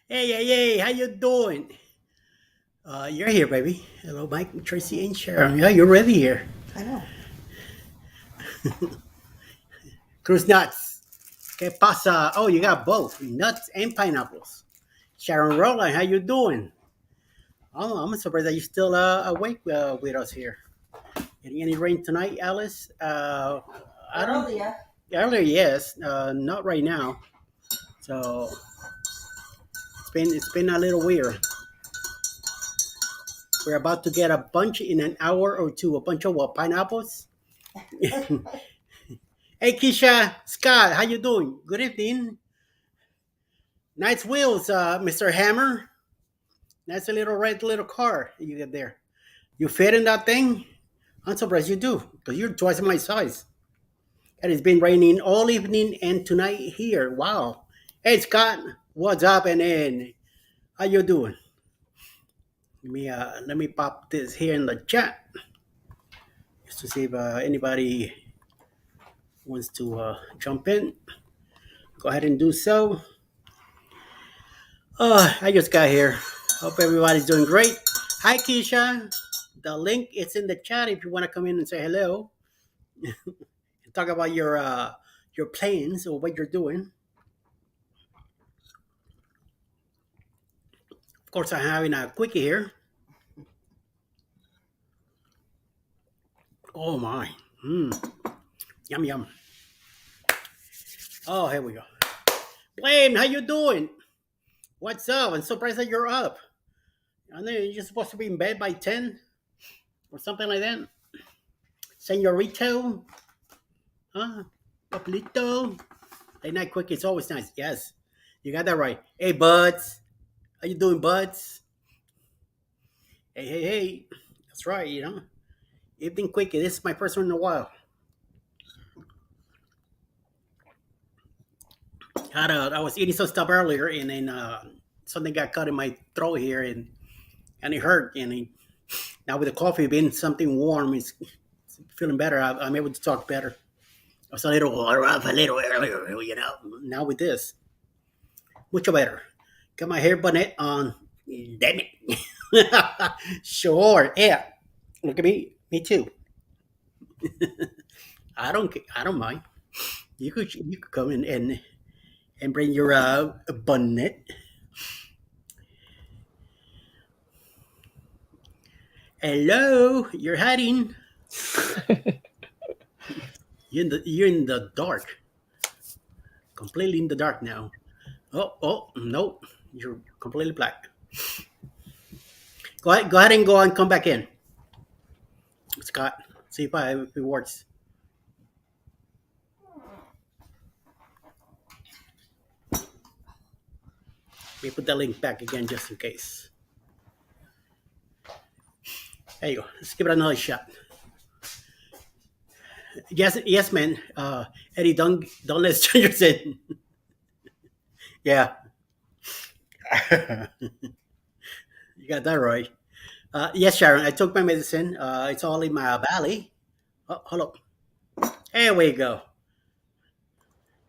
Hey, how you doing? You're here, baby. Hello, Mike, Tracy, and Sharon. Yeah, you're ready here. I know. Cruise nuts. ¿Qué pasa? Oh, you got both nuts and pineapples. Sharon Rowland, how you doing? Oh, I'm surprised that you're still awake with us here. Getting any rain tonight, Alice? I don't. Earlier. Earlier, yes. Not right now. So it's been a little weird. We're about to get a bunch in an hour or two. A bunch of what? Pineapples? Hey, Keisha, Scott, how you doing? Good evening. Nice wheels, Mr. Hammer. Nice little red little car you get there. You fit in that thing? I'm surprised you do, because you're twice my size. And it's been raining all evening and tonight here. Wow. Hey, Scott, what's up? And then, how you doing? Let me pop this here in the chat just to see if anybody wants to jump in. Go ahead and do so. I just got here. Hope everybody's doing great. Hi, Keisha. The link is in the chat if you want to come in and say hello and talk about your plans or what you're doing. Of course, I'm having a quickie here. Oh my, yum yum. Oh, here we go. Blaine, how you doing? What's up? I'm surprised that you're up. I know you're supposed to be in bed by 10 or something like that. Senorito, huh? Pablito. Late night quickie is always nice. Yes, you got that right. Hey, buds. How you doing, buds? Hey. That's right, Evening quickie. This is my first one in a while. I was eating some stuff earlier, and then something got cut in my throat here, and it hurt. Now with the coffee being something warm, it's feeling better. I'm able to talk better. I was a little rough a little earlier. Now with this, mucho better. Got my hair bonnet on. Damn it. Sure. Yeah. Look at me. Me too. I don't mind. You could come in and bring your bonnet. Hello. You're hiding. You're in the dark. Completely in the dark now. Oh, no. You're completely black. Go ahead and go and come back in. Scott, see if it works. Let me put the link back again just in case. There you go. Let's give it another shot. Yes, man. Eddie, don't let strangers in. Yeah, you got that right. Yes, Sharon, I took my medicine. It's all in my belly. Oh, hold up. There we go.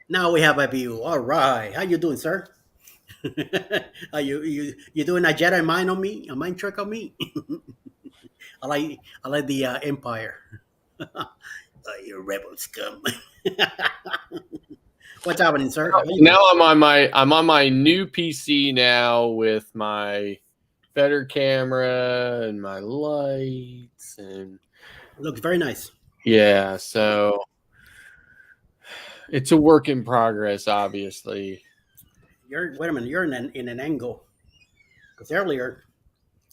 Now we have a view. All right. How you doing, sir? Are you doing a Jedi mind on me? A mind trick on me? I like the Empire. You rebel scum. What's happening, sir? How you Now doing? I'm on my new PC now with my better camera and my lights and Looks very nice. yeah, so it's a work in progress, obviously. Wait a minute. You're in an angle because earlier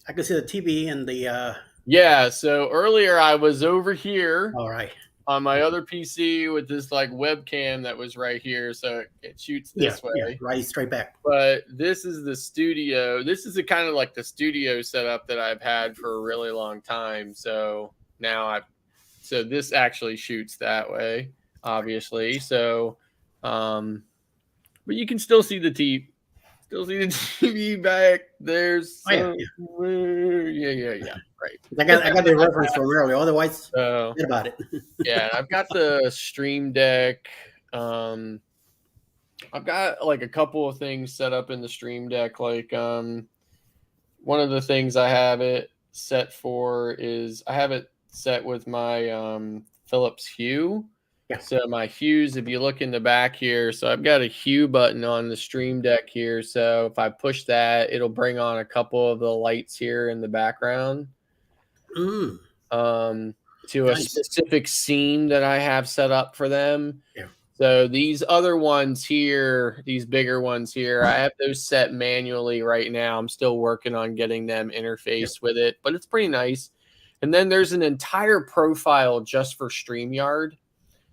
I could see the TV and the. Yeah, so earlier I was over here All right. on my other PC with this like webcam that was right here, so it shoots this Yeah. way. Right. Straight back. But this is the studio. This is the kind of like the studio setup that I've had for a really long time. So so this actually shoots that way, obviously. So, but you can still see the TV back there. Oh yeah. Yeah. Right. I got the reference from earlier. Otherwise, So forget about it. yeah, I've got the Stream Deck. I've got like a couple of things set up in the Stream Deck. Like one of the things I have it set for is I have it set with my Philips Hue. Yeah. So my hues, if you look in the back here, so I've got a hue button on the Stream Deck here. So if I push that, it'll bring on a couple of the lights here in the background. Mm, To a nice. specific scene that I have set up for them. Yeah. So these other ones here, these bigger ones here, I have those set manually right now. I'm still working on getting them Yeah. interfaced with it, but it's pretty nice. And then there's an entire profile just for StreamYard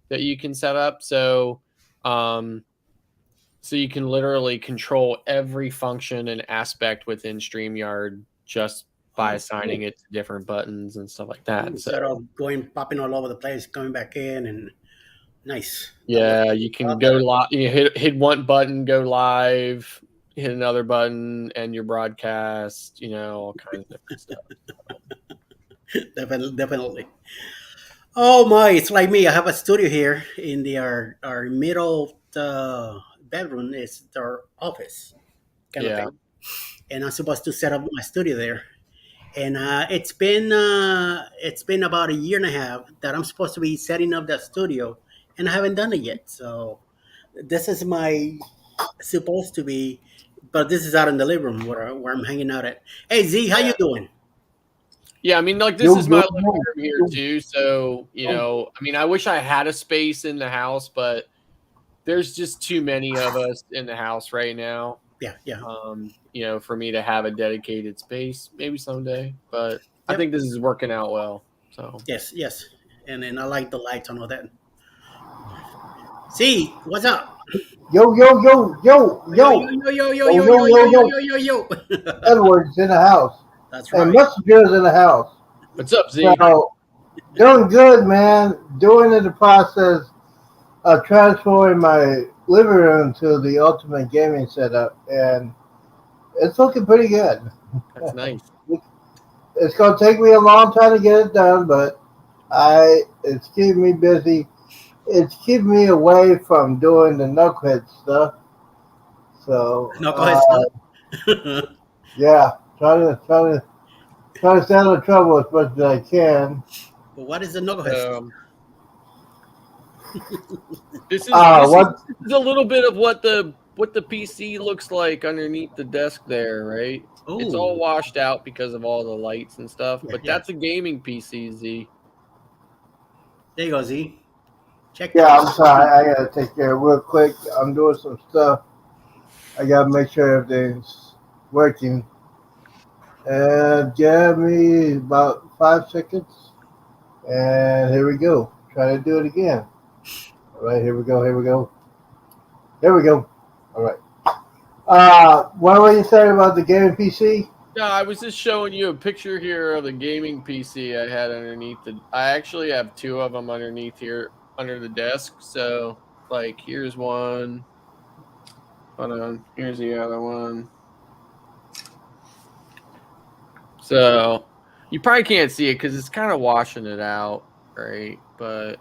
that you can set up. So you can literally control every function and aspect within StreamYard just by Oh, assigning cool. it to different buttons and stuff like that. Instead So of going popping all over the place, coming back in, and nice. yeah, you I can love go that. live. You hit one button, go live. Hit another button, and your broadcast. All kinds of different stuff. Definitely, definitely. Oh my, it's like me. I have a studio here in the our middle bedroom is our office kind of Yeah, thing, and I'm supposed to set up my studio there. And it's been about a year and a half that I'm supposed to be setting up that studio, and I haven't done it yet. So this is my supposed to be, but this is out in the living room where I'm hanging out at. Hey Z, how yeah, you doing? yeah. I mean, like this Yo, is my yo, living yo, room here yo, too. So yo. I mean, I wish I had a space in the house, but there's just too many of us in the house right now. Yeah, yeah, For me to have a dedicated space, maybe someday. But I yep, think this is working out well. So yes, yes. And then I like the lights and all that. Z, what's up? Yo, yo, yo, yo, Yo, yo, yo, yo, yo, yo, yo, yo, yo, yo, yo, yo, yo, yo. yo, yo, yo. Edward's in the house. That's And right. Messenger's in the house. what's up, Z? So, doing good, man. Doing in the process of transferring my living room to the ultimate gaming setup. And it's looking pretty good. That's nice. It's going to take me a long time to get it done, but it's keeping me busy. It's keeping me away from doing the knucklehead stuff. So, No, go ahead, son. yeah, try to stay out of trouble as much as I can. But what is the knucklehead stuff? This is What? a little bit of what the PC looks like underneath the desk there, right? It's all Oh, washed out because of all the lights and stuff, yeah, but yeah. that's a gaming PC, Z. There you go, Z. Check that Yeah, out. I'm sorry. I gotta take care real quick. I'm doing some stuff. I gotta make sure everything's working. And give me about 5 seconds. And here we go. Try to do it again. All right, here we go. Here we go. Here we go. All right. What were you saying about the gaming PC? No, I was just showing you a picture here of the gaming PC I had underneath I actually have two of them underneath here under the desk. So, like, here's one. Hold on. Here's the other one. So, you probably can't see it because it's kind of washing it out, right? But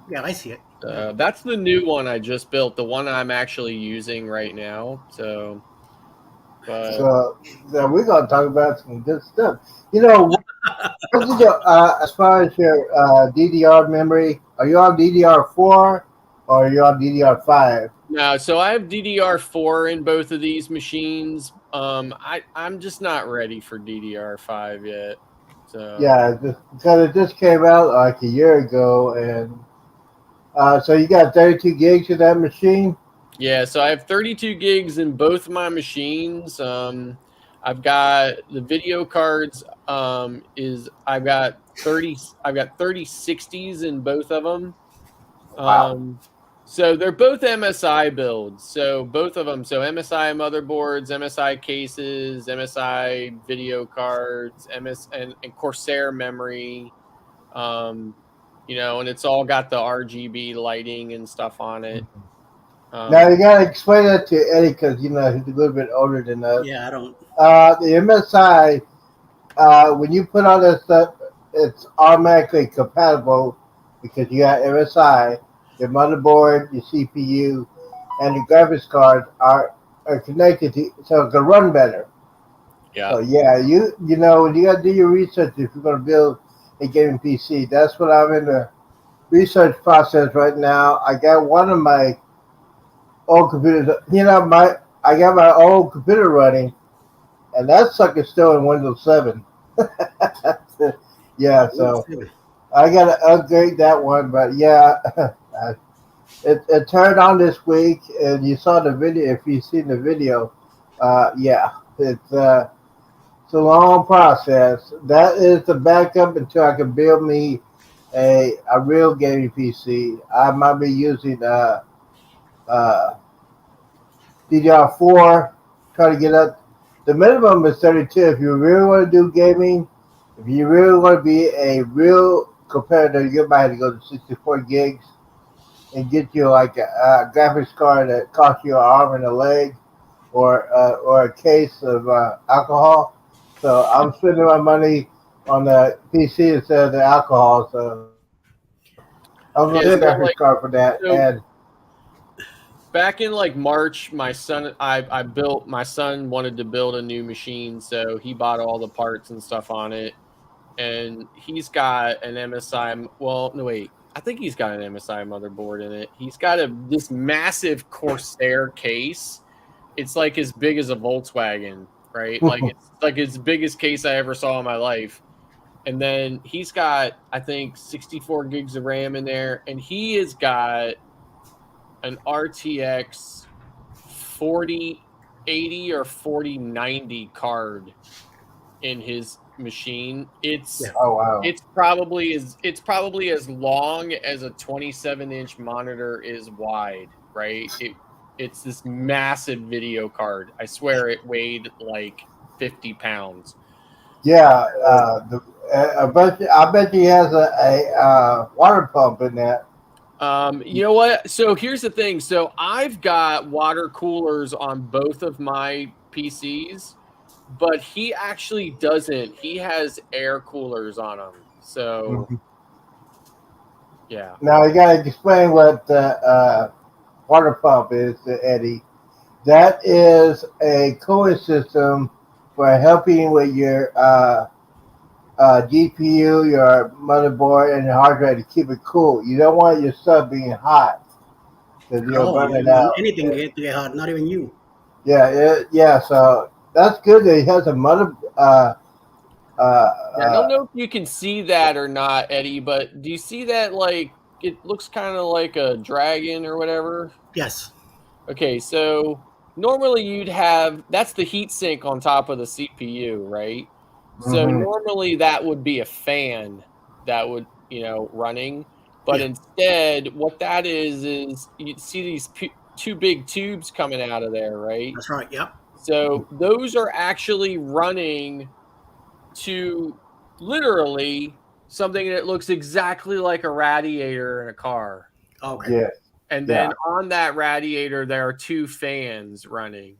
Yeah, I see it. that's the new one I just built, the one I'm actually using right now. So, So we're gonna talk about some good stuff. As far as your DDR memory, are you on DDR4 or are you on DDR5? no, so I have DDR4 in both of these machines. I'm just not ready for DDR5 yet. So Yeah, because it just came out like a year ago, and so you got 32 gigs in that machine. yeah, so I have 32 gigs in both my machines. I've got the video cards. I've got 3060s in both of them. Wow. So they're both MSI builds. So both of them. So MSI motherboards, MSI cases, MSI video cards, and Corsair memory. And it's all got the RGB lighting and stuff on it. Now you gotta explain that to Eddie because he's a little bit older than us. Yeah, I don't. The MSI, when you put on that stuff, it's automatically compatible because you got MSI. the motherboard, the CPU, and the graphics card are connected to, so it can run better. Yeah. So yeah, you know you got to do your research if you're going to build a gaming PC. That's what I'm in the research process right now. I got one of my old computers. You know, my I got my old computer running, and that sucker's still in Windows 7. Yeah, Oh, Windows so 7. I got to upgrade that one. But yeah, it turned on this week, and you saw the video. If you've seen the video, yeah, it's a long process. That is the backup until I can build me a real gaming PC. I might be using uh, DDR4, try to get up. The minimum is 32. If you really want to do gaming, if you really want to be a real competitor, you might have to go to 64 gigs and get you like a graphics card that costs you an arm and a leg, or a case of alcohol. So I'm spending my money on the PC instead of the alcohol. So I'm going to get a Yeah. graphics So card like, for that. And so back in like March, my son, I built, my son wanted to build a new machine. So he bought all the parts and stuff on it. And he's got an MSI. Well, no, wait. I think he's got an MSI motherboard in it. He's got this massive Corsair case. It's like as big as a Volkswagen, right? Like it's like as biggest case I ever saw in my life. And then he's got, I think, 64 gigs of RAM in there, and he has got an RTX 4080 or 4090 card in his machine. Yeah. oh wow, It's probably as long as a 27-inch monitor is wide, right? It's this massive video card. I swear it weighed like 50 pounds. yeah. I bet he has a water pump in that. You know what? So here's the thing. So I've got water coolers on both of my PCs, but he actually doesn't. He has air coolers on them. So Mhm. yeah. Now you got to explain what the water pump is to Eddie. That is a cooling system for helping with your GPU, your motherboard, and your hard drive to keep it cool. You don't want your stuff being hot because you'll Oh, burn you it don't want out. anything to get hot, not even you. Yeah. So that's good that he has a Yeah, I don't uh, know if you can see that or not, Eddie, but do you see that like it looks kind of like a dragon or whatever? Yes. Okay, so normally you'd have that's the heat sink on top of the CPU, right? So mhm. normally that would be a fan that would, running, but Yeah. instead what that is you see these two big tubes coming out of there, right? That's right. Yep. So those are actually running to literally something that looks exactly like a radiator in a car. Okay. Yeah, And yeah. then on that radiator, there are two fans running.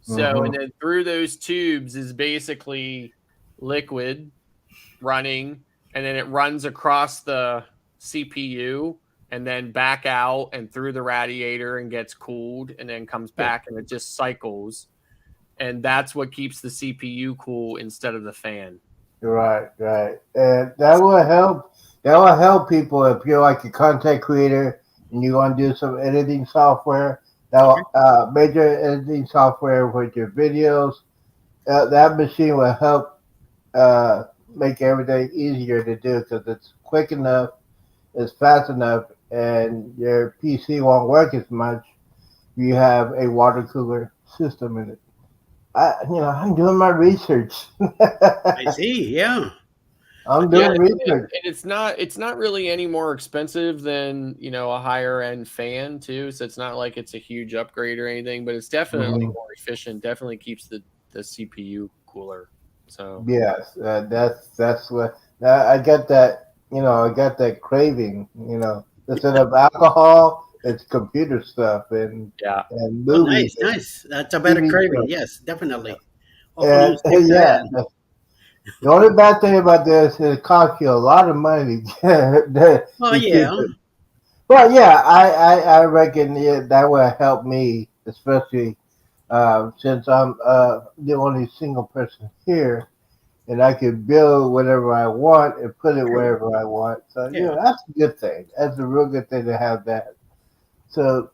So, Hmm. and then through those tubes is basically liquid running, and then it runs across the CPU and then back out and through the radiator and gets cooled and then comes Yeah. back and it just cycles. And that's what keeps the CPU cool instead of the fan. Right. And that will help. That will help people if you're like a content creator and you want to do some editing software. That Okay. will, major editing software with your videos. That machine will help uh, make everything easier to do because it's quick enough, it's fast enough, and your PC won't work as much. You have a water cooler system in it. I'm doing my research. I see. Yeah. I'm Yeah, doing research. and it's not really any more expensive than, a higher end fan too. So it's not like it's a huge upgrade or anything, but it's definitely Hmm. more efficient. Definitely keeps the CPU cooler. So Yes, that's what I got that. I got that craving. Instead of alcohol, it's computer stuff and yeah, Oh, movies nice, and nice. That's a better TV craving. stuff. Yes, definitely. Hopefully you And stick to yeah, that. the only bad thing about this is it costs you a lot of money to Oh keep yeah. it. Well, yeah, I reckon that would help me, especially since I'm the only single person here, and I can build whatever I want and put it True. wherever I want. So Yeah. that's a good thing. That's a real good thing to have that. So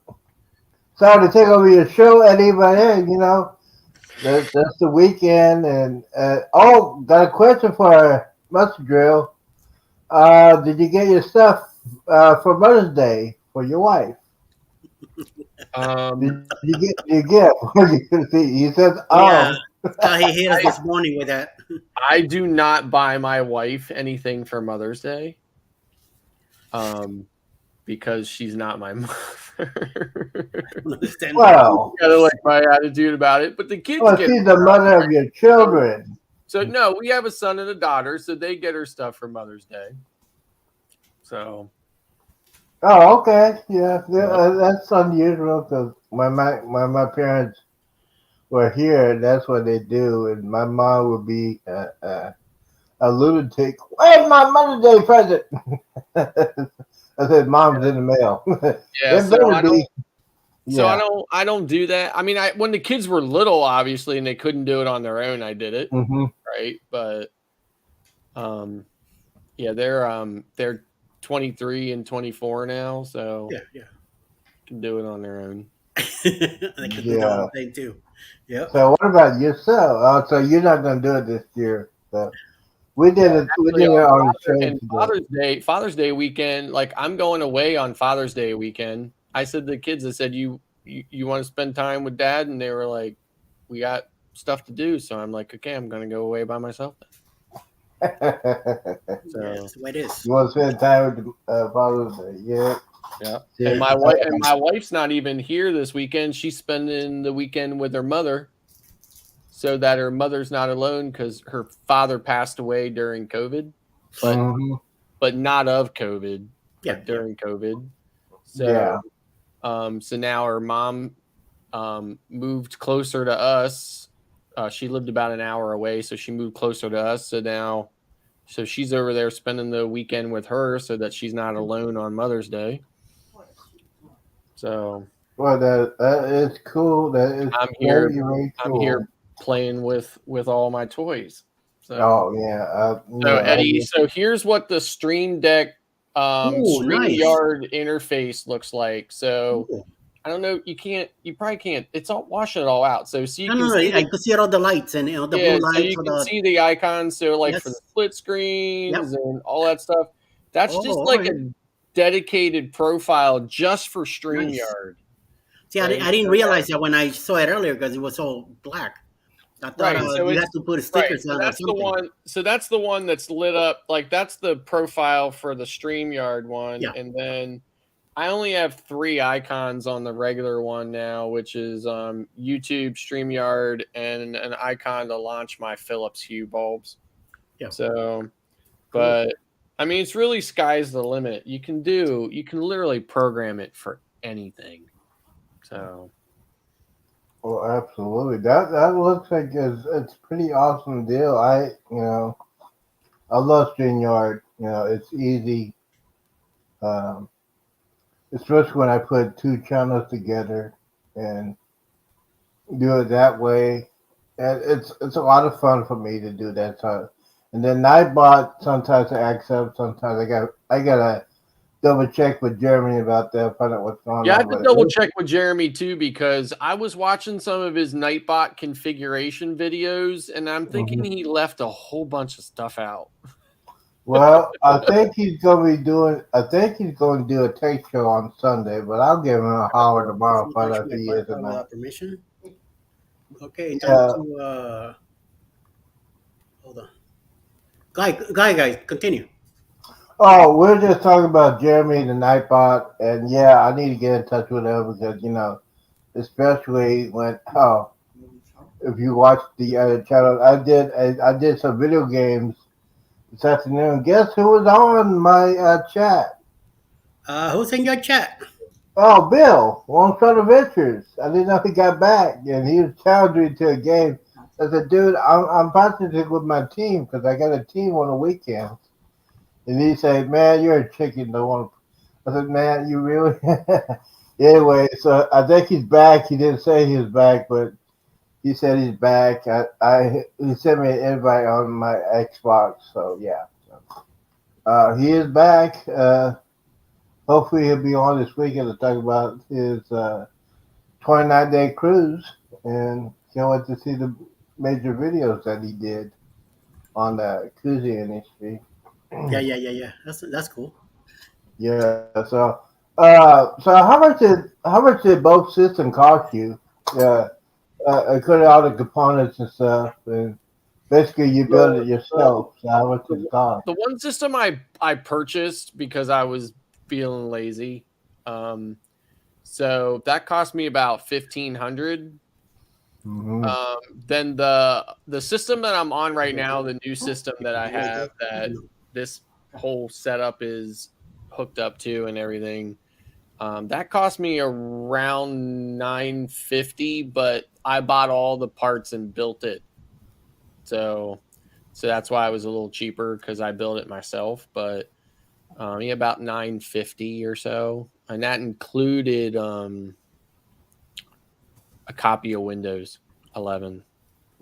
sorry to take over your show, Eddie, but hey, that's the weekend, and oh, got a question for Mustard Drill. Did you get your stuff for Mother's Day for your wife? Um, Did you get? He says, Yeah. "Oh, He hit us I this morning with that. I do not buy my wife anything for Mother's Day. Because she's not my mother. I don't understand that. well, Kind of like my attitude about it, but the kids well, get she's the mother of your stuff. children." So no, we have a son and a daughter, so they get her stuff for Mother's Day. So Oh, okay, yeah, yeah. that's unusual because my parents were here. That's what they do, and my mom would be a lunatic. Where's my Mother's Day present? I said, "Mom's in the mail." Yeah, It better be. Yeah. I don't do that. I mean, I when the kids were little, obviously, and they couldn't do it on their own, I did it, Hmm. right? But um yeah, they're 23 and 24 now, so Yeah, yeah. can do it on their own. They could do their Yeah. own thing too. Yep. So what about yourself? Oh, so you're not gonna do it this year. So we did it. We Actually, did it on the train and today. Father's Day weekend, like I'm going away on Father's Day weekend. I said to the kids, I said, you want to spend time with dad? And they were like, we got stuff to do. So I'm like, okay, I'm going to go away by myself then. Yeah, So that's the way it is. You want to spend time with the Father's Day? Yeah. yeah. Yeah. And my wife's not even here this weekend. She's spending the weekend with her mother so that her mother's not alone because her father passed away during COVID, but Mhm. not of COVID, Yeah, but yeah. during COVID. Yeah. So so now her mom moved closer to us. She lived about an hour away, so she moved closer to us. So she's over there spending the weekend with her so that she's not alone on Mother's Day. So Well, that is cool. That is I'm here very, very I'm here cool. playing with all my toys. So Oh yeah. so I Eddie, so here's what the Stream Deck Oh, nice. StreamYard interface looks like. So Cool. I don't know. You probably can't. It's all washing it all out. So you No, no, can no. see I could see all the lights and the blue yeah. So lights you or can the see the icons. So like for the yes. split Yep. screens and all that stuff. That's Oh, just all like right. a dedicated profile just for Nice. StreamYard, See, right? I didn't So that realize that when I saw it earlier because it was all black. I thought right. So you it's had to put right. stickers on or something. So that's the one that's lit up. Like that's the profile for the StreamYard one, Yeah. and then I only have 3 icons on the regular one now, which is YouTube, StreamYard, and an icon to launch my Philips Hue bulbs. Yeah. So, Cool. but I mean, it's really sky's the limit. You can literally program it for anything. So, well, absolutely. That looks like it's a pretty awesome deal. I love StreamYard. It's easy. Um, especially when I put two channels together and do it that way. And it's a lot of fun for me to do that. So, and then Nightbot sometimes I accept, sometimes I gotta double check with Jeremy about that, find out what's going yeah, I on. have to But double check with Jeremy too because I was watching some of his Nightbot configuration videos and I'm thinking Mhm. he left a whole bunch of stuff out. Well, I think he's gonna be doing. I think he's going to do a tech show on Sunday, but I'll give him a holler tomorrow, find out if My he part is or of the not. permission. Okay, time Yeah. to hold on. Guys, continue. Oh, we're just talking about Jeremy the Nightbot, and yeah, I need to get in touch with him because especially when if you watch the other channel, I did some video games this afternoon. Guess who was on my chat? Who's in your chat? Oh, Bill, Long Shot Adventures. I didn't know he got back, and he was challenging me to a game. I said, dude, I'm practicing with my team because I got a team on the weekends. And he said, man, you're a chicken. Don't want. I said, man, you really? Anyway, so I think he's back. He didn't say he was back, but he said he's back. He sent me an invite on my Xbox. So yeah, he is back. Hopefully he'll be on this weekend to talk about his 29-day cruise, and can't wait to see the major videos that he did on the cruising industry. Yeah. That's cool. Yeah. So how much did both systems cost you? Uh, including all the components and stuff, and basically you build it yourself. So how much does it cost? The one system I purchased because I was feeling lazy. So that cost me about 1,500. Hmm. Then the system that I'm on right now, the new system that I have that this whole setup is hooked up to and everything, that cost me around 950, but I bought all the parts and built it. So that's why it was a little cheaper because I built it myself. But yeah, about 950 or so, and that included a copy of Windows 11,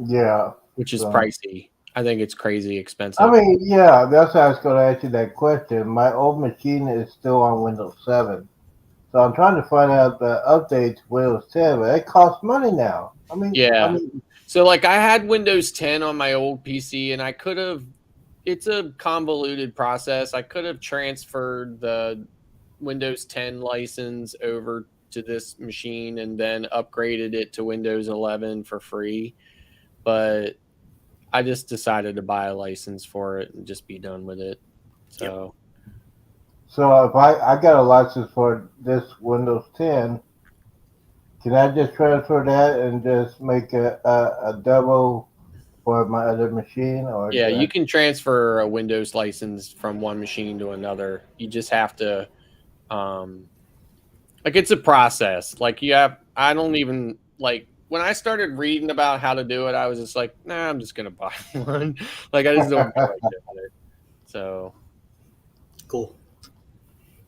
Yeah. which is So pricey. I think it's crazy I expensive. mean, yeah, that's how I was going to ask you that question. My old machine is still on Windows 7, so I'm trying to find out the update to Windows 10, but it costs money now. I Yeah. mean, So like I had Windows 10 on my old PC and I could have it's a convoluted process. I could have transferred the Windows 10 license over to this machine and then upgraded it to Windows 11 for free, but I just decided to buy a license for it and just be done with it. Yep. So, so if I got a license for this Windows 10, can I just transfer that and just make a double for my other machine, or yeah, do you I? can transfer a Windows license from one machine to another. You just have to um like it's a process. Like you have I don't even like when I started reading about how to do it, I was just like, nah, I'm just gonna buy one. Like I just don't feel like doing it. So Cool.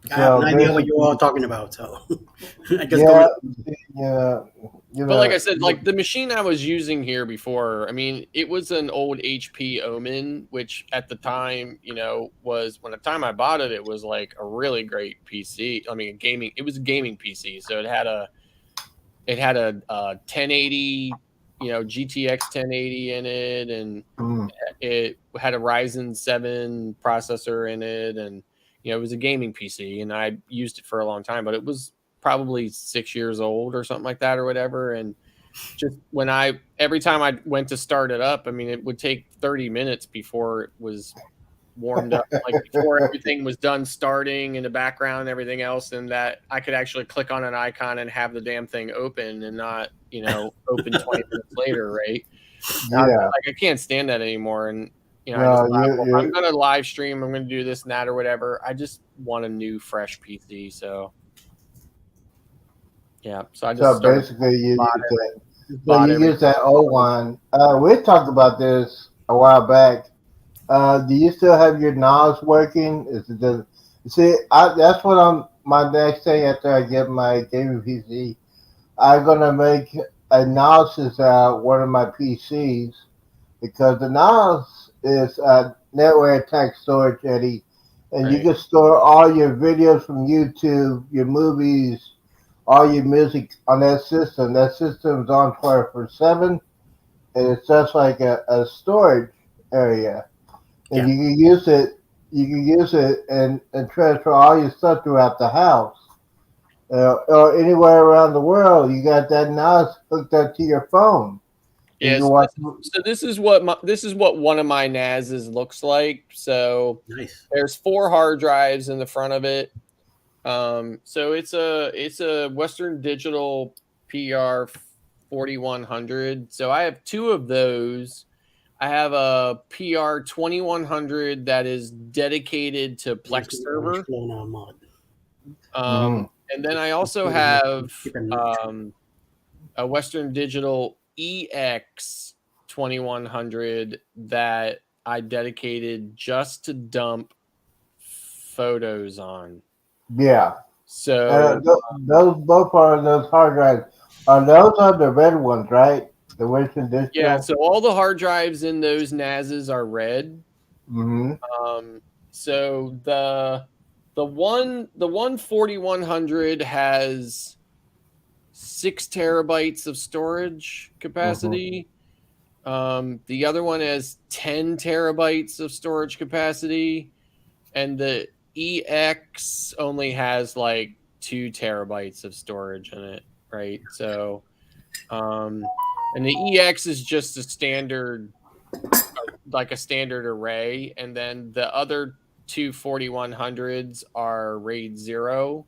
I have So no idea what you're all basically, talking about, so I just go. yeah, yeah, you but like I know, said, like the machine I was using here before, I mean, it was an old HP Omen, which at the time, was when the time I bought it, it was like a really great PC. I mean, it was a gaming PC. So it had a 1080, GTX 1080 in it, and mm, it had a Ryzen 7 processor in it, and it was a gaming PC, and I used it for a long time, but it was probably 6 years old or something like that or whatever. And just every time I went to start it up, I mean, it would take 30 minutes before it was warmed up, like before everything was done starting in the background and everything else, and that I could actually click on an icon and have the damn thing open and not, open 20 minutes later, right? I was yeah, like, I can't stand that anymore. And, I just no, thought, well, I'm going to live stream, I'm going to do this and that or whatever. I just want a new, fresh PC. So, yeah. So I just so started, basically you bought use every, that. So bought you everything. use that old one. We talked about this a while back. Do you still have your NOS working? Is it just, see? That's what I'm. My next thing after I get my gaming PC, I'm gonna make analysis out one of my PCs because the NOS is network attack storage, Eddie, and you Right. can store all your videos from YouTube, your movies, all your music on that system. That system's on 24/7, and it's just like a storage area, and Yeah. you can use it. You can use it and transfer all your stuff throughout the house or anywhere around the world. You got that NOS hooked up to your phone. And you Yeah. can watch. So this is what one of my NASs looks like. So Nice. there's 4 hard drives in the front of it. So it's a Western Digital PR 4100. So I have two of those. I have a PR 2100 that is dedicated to Plex Mostly orange server. blown on mod. And then I It's also pretty nice. have Keep it nice. a Western Digital EX 2100 that I dedicated just to dump photos on. Yeah. So Those both are those hard drives. Those are the red ones, right? The Western yeah, Digital. so all the hard drives in those NASs are red. Mm-hmm. So the one 4100 has 6 terabytes of storage Mm-hmm. capacity. The other one has 10 terabytes of storage capacity, and the EX only has like 2 terabytes of storage in it, right? So, and the EX is just a standard, like a standard array, and then the other two 4100s are RAID 0,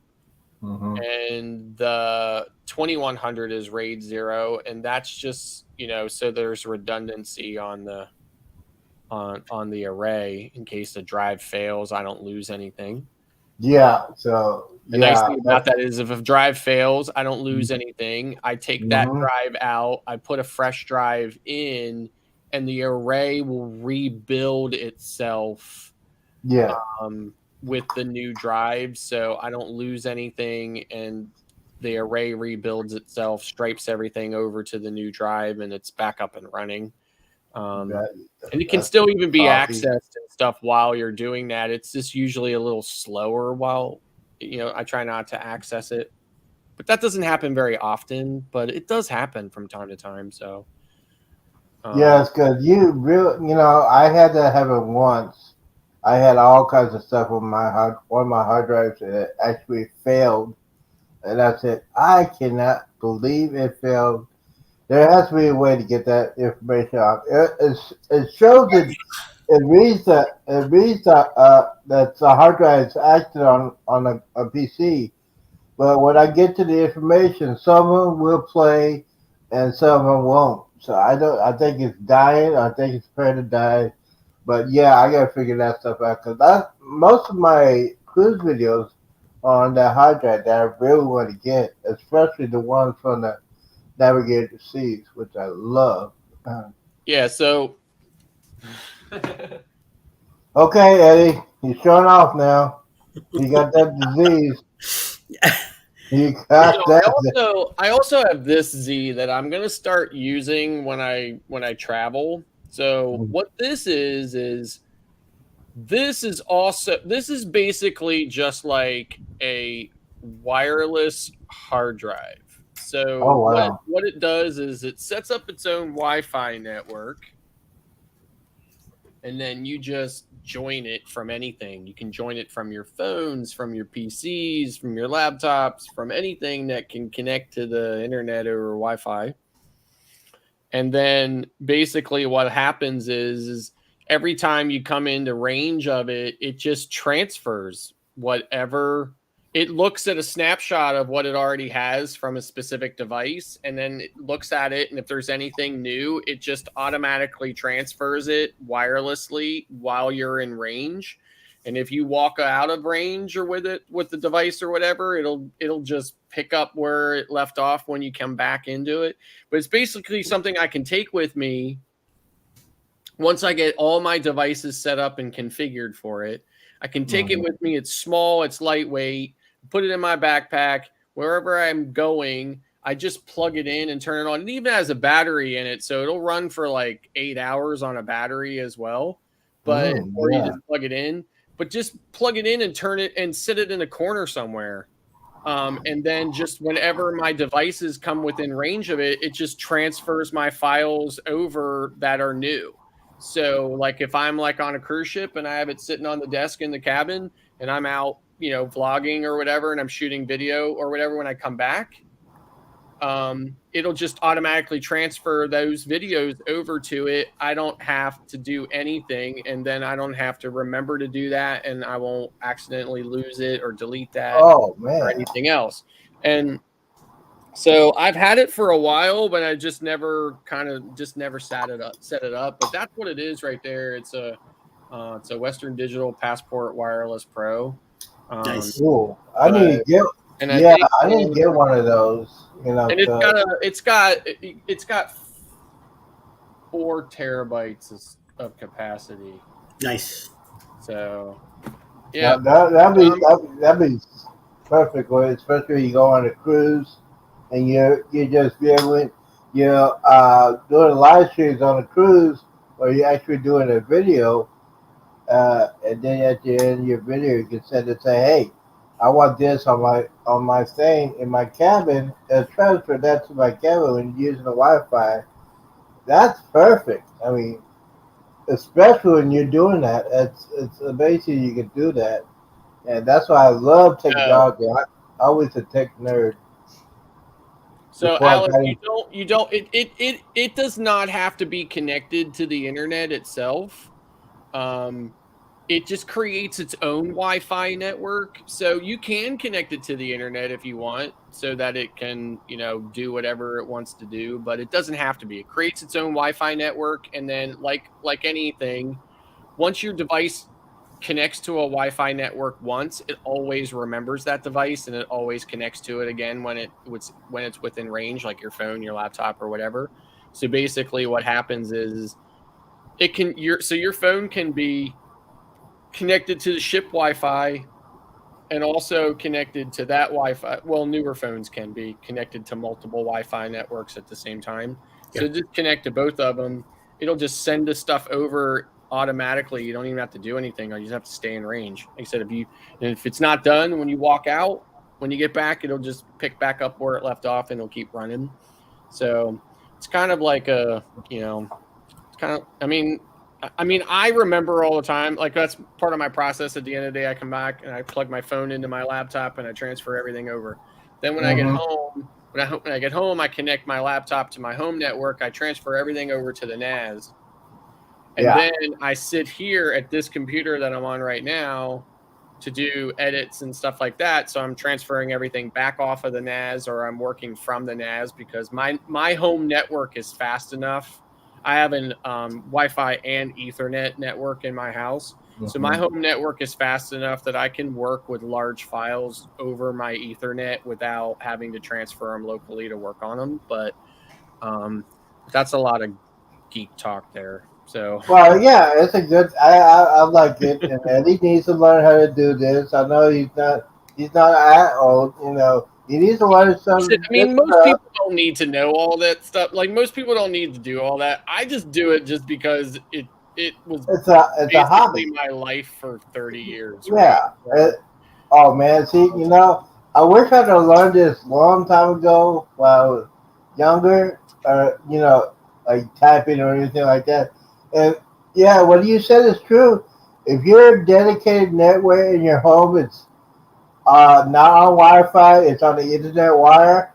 Mm-hmm. and the 2100 is RAID 0, and that's just, so there's redundancy on the array in case the drive fails. I don't lose anything. Yeah. So The nice yeah. thing about that is if a drive fails, I don't lose anything. I take that Mm-hmm. drive out, I put a fresh drive in, and the array will rebuild itself Yeah. with the new drive. So I don't lose anything, and the array rebuilds itself, stripes everything over to the new drive, and it's back up and running. Um, That, and it can that's still even be coffee. accessed and stuff while you're doing that. It's just usually a little slower while, I try not to access it. But that doesn't happen very often, but it does happen from time to time. So, Yeah, um, it's good. I had to have it once. I had all kinds of stuff on one of my hard drives that actually failed, and I said, I cannot believe it failed. There has to be a way to get that information out. It shows that the hard drive is active on a PC. But when I get to the information, some of them will play, and some of them won't. So I don't. I think it's dying. I think it's prepared to die. But yeah, I gotta figure that stuff out because most of my cruise videos on that hard drive that I really want to get, especially the ones from the Navigator Seas, which I love. yeah. So, Okay, Eddie, you're showing off now. You got that disease. You got I that. also have this Z that I'm gonna start using when I travel. So what this is basically just like a wireless hard drive. So Oh wow. what it does is it sets up its own Wi-Fi network, and then you just join it from anything. You can join it from your phones, from your PCs, from your laptops, from anything that can connect to the internet or Wi-Fi. And then basically what happens is every time you come into range of it, it just transfers whatever. It looks at a snapshot of what it already has from a specific device, and then it looks at it, and if there's anything new, it just automatically transfers it wirelessly while you're in range. And if you walk out of range or with the device or whatever, it'll just pick up where it left off when you come back into it. But it's basically something I can take with me once I get all my devices set up and configured for it. I can take it with me. It's small, it's lightweight, put it in my backpack. Wherever I'm going, I just plug it in and turn it on. It even has a battery in it, so it'll run for like 8 hours on a battery as well. But or you Yeah. just plug it in, but just plug it in and turn it and sit it in a corner somewhere. And then just whenever my devices come within range of it, it just transfers my files over that are new. So like if I'm like on a cruise ship and I have it sitting on the desk in the cabin and I'm out, vlogging or whatever, and I'm shooting video or whatever, when I come back, it'll just automatically transfer those videos over to it. I don't have to do anything, and then I don't have to remember to do that, and I won't accidentally lose it or delete that Oh or man. anything else. And so I've had it for a while, but I just never set it up. But that's what it is right there. It's a Western Digital Passport Wireless Pro. Um, Nice. Cool. I need but to get. and I Yeah, think I need to get one of those. and it's got 4 terabytes of capacity. Nice. So yeah, that'd be um, that'd be perfect way, especially when you go on a cruise and you just be able to, doing live streams on a cruise where you're actually doing a video, and then at the end of your video you can send it say, hey, I want this on my thing in my cabin, and transfer that to my cabin when you're using the Wi-Fi. That's perfect. I mean, especially when you're doing that, it's amazing you can do that, and that's why I love No. technology. I was a tech nerd So before I Alice, got you don't it does not have to be connected to the internet itself. Um, it just creates its own Wi-Fi network. So you can connect it to the internet if you want, so that it can, do whatever it wants to do, but it doesn't have to be. It creates its own Wi-Fi network, and then like anything, once your device connects to a Wi-Fi network once, it always remembers that device and it always connects to it again when it's within range, like your phone, your laptop, or whatever. So basically, what happens is your phone can be connected to the ship Wi-Fi and also connected to that Wi-Fi. Well, newer phones can be connected to multiple Wi-Fi networks at the same time. Yeah. So just connect to both of them. It'll just send the stuff over automatically. You don't even have to do anything. You just have to stay in range. Like I said, if it's not done when you walk out, when you get back, it'll just pick back up where it left off and it'll keep running. So it's kind of like it's kind of. I remember all the time. Like that's part of my process. At the end of the day, I come back and I plug my phone into my laptop and I transfer everything over. Then when I get hmm home, when I get home, I connect my laptop to my home network. I transfer everything over to the NAS, and Yeah. then I sit here at this computer that I'm on right now to do edits and stuff like that. So I'm transferring everything back off of the NAS, or I'm working from the NAS because my home network is fast enough. I have an Wi-Fi and Ethernet network in my house, so my hmm home network is fast enough that I can work with large files over my Ethernet without having to transfer them locally to work on them. But um, that's a lot of geek talk there. So Well, yeah, it's a good. I like it, and Eddie needs to learn how to do this. I know he's not that old. He needs to learn some I good mean, most stuff. people don't need to know all that stuff. Like most people don't need to do all that. I just do it just because it was It's a basically hobby. my life for 30 years, right? Yeah. So, Oh man, see, I wish I'd have learned this long time ago while I was younger, or like typing or anything like that. And yeah, what you said is true. If you're a dedicated network in your home, it's not on Wi-Fi. It's on the Internet wire.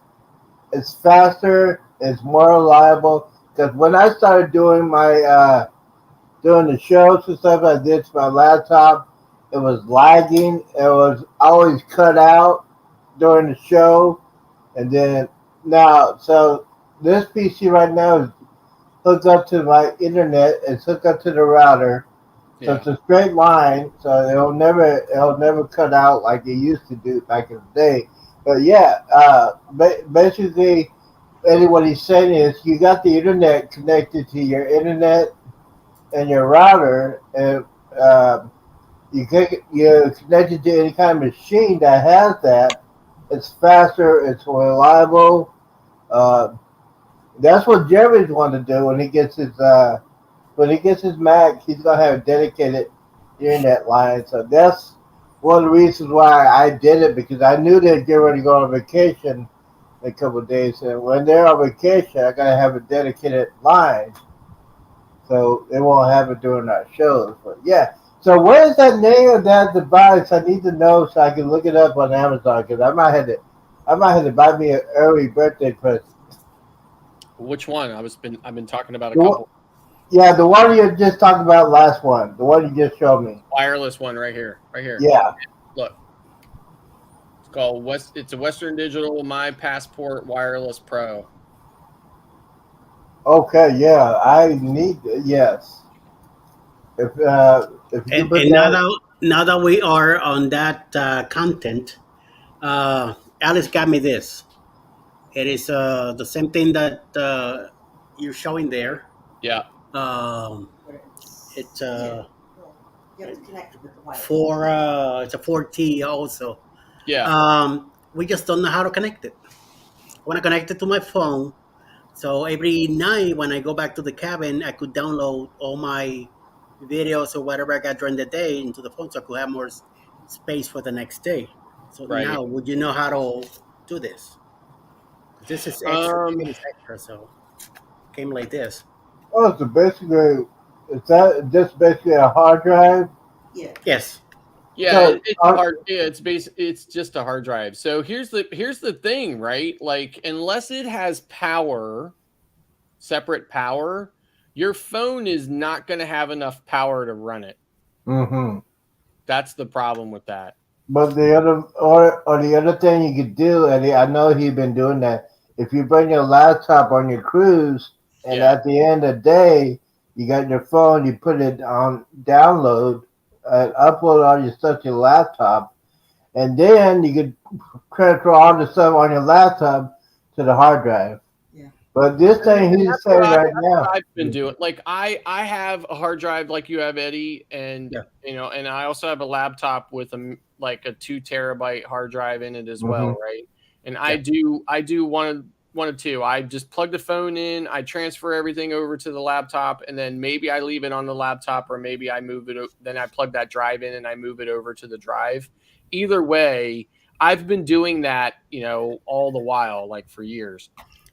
It's faster. It's more reliable. Because when I started doing the shows and stuff I did to my laptop, it was lagging. It was always cut out during the show, and then now, so this PC right now is hooked up to my internet. It's hooked up to the router, so yeah. it's a straight line. So it'll never cut out like it used to do back in the day. But yeah, basically, Eddie, what he's saying is you got the internet connected to your internet and your router, and you connect it to any kind of machine that has that. It's faster. It's reliable. Uh, that's what Jeremy's want to do when he gets his Mac. He's gonna have a dedicated internet line. So that's one of the reasons why I did it, because I knew they'd get ready to go on vacation in a couple of days, and when they're on vacation, I gotta have a dedicated line so it won't have it during our shows. But yeah. So what is that name of that device? I need to know so I can look it up on Amazon, because I might have to buy me an early birthday present. Which one? I've been talking about a The one- couple. Yeah, the one you just talked about last one, the one you just showed me. Wireless one right here. Right here. Yeah. Look. It's a Western Digital My Passport Wireless Pro. Okay. Yeah. I need. Yes. If you can put And that. now that we are on that content, Alice got me this. It is the same thing that you're showing there. Yeah. Um, it's for it's a 4T also. Yeah. We just don't know how to connect it. I want to connect it to my phone. So every night when I go back to the cabin, I could download all my videos or whatever I got during the day into the phone so I could have more space for the next day. So Right. now, would you know how to do this? Because this is extra. Um. It is extra. So it came like this. Oh, so basically, is that just basically a hard drive? Yes. Yeah, So, it's a hard. Yeah, it's just a hard drive. So here's the thing, right? Like, unless it has power, separate power, your phone is not going to have enough power to run it. hmm That's the problem with that. But the other or the other thing you could do, and I know he's been doing that. If you bring your laptop on your cruise, and Yeah. at the end of the day, you got your phone, you put it on download, upload all your stuff to your laptop, and then you could transfer all the stuff on your laptop to the hard drive. But this thing he's saying right That's now, what I've been doing. Like I have a hard drive like you have, Eddie, and Yeah. and I also have a laptop with like a 2 terabyte hard drive in it as hmm well, right? And Yeah. I do one of two. I just plug the phone in, I transfer everything over to the laptop, and then maybe I leave it on the laptop, or maybe I move it. Then I plug that drive in and I move it over to the drive. Either way, I've been doing that, all the while, like for years,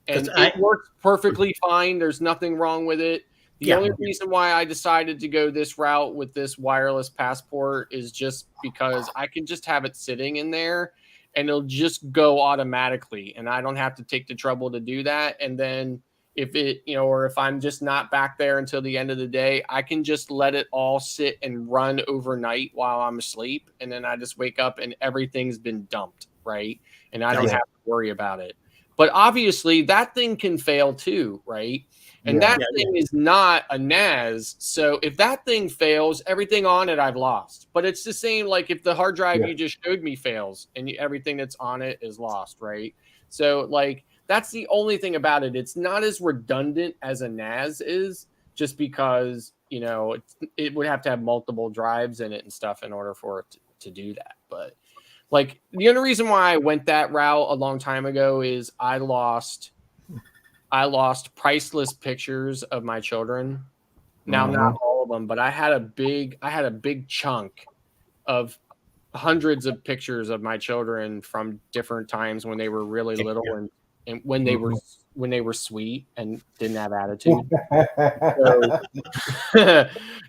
Because and it works perfectly fine. There's nothing wrong with it. The yeah. only reason why I decided to go this route with this wireless passport is just because I can just have it sitting in there and it'll just go automatically, and I don't have to take the trouble to do that. And then if it, or if I'm just not back there until the end of the day, I can just let it all sit and run overnight while I'm asleep. And then I just wake up and everything's been dumped, right? And I don't Yeah. have to worry about it. But obviously that thing can fail too, right? And Yeah. that Yeah. thing is not a NAS. So if that thing fails, everything on it I've lost. But it's the same like if the hard drive Yeah. you just showed me fails and everything that's on it is lost, right? So like that's the only thing about it. It's not as redundant as a NAS is, just because, it would have to have multiple drives in it and stuff in order for it to do that. But like the only reason why I went that route a long time ago is I lost priceless pictures of my children. Now, not hmm all of them, but I had a big chunk of hundreds of pictures of my children from different times when they were really little, Yeah. and when they were hmm sweet and didn't have attitude. So,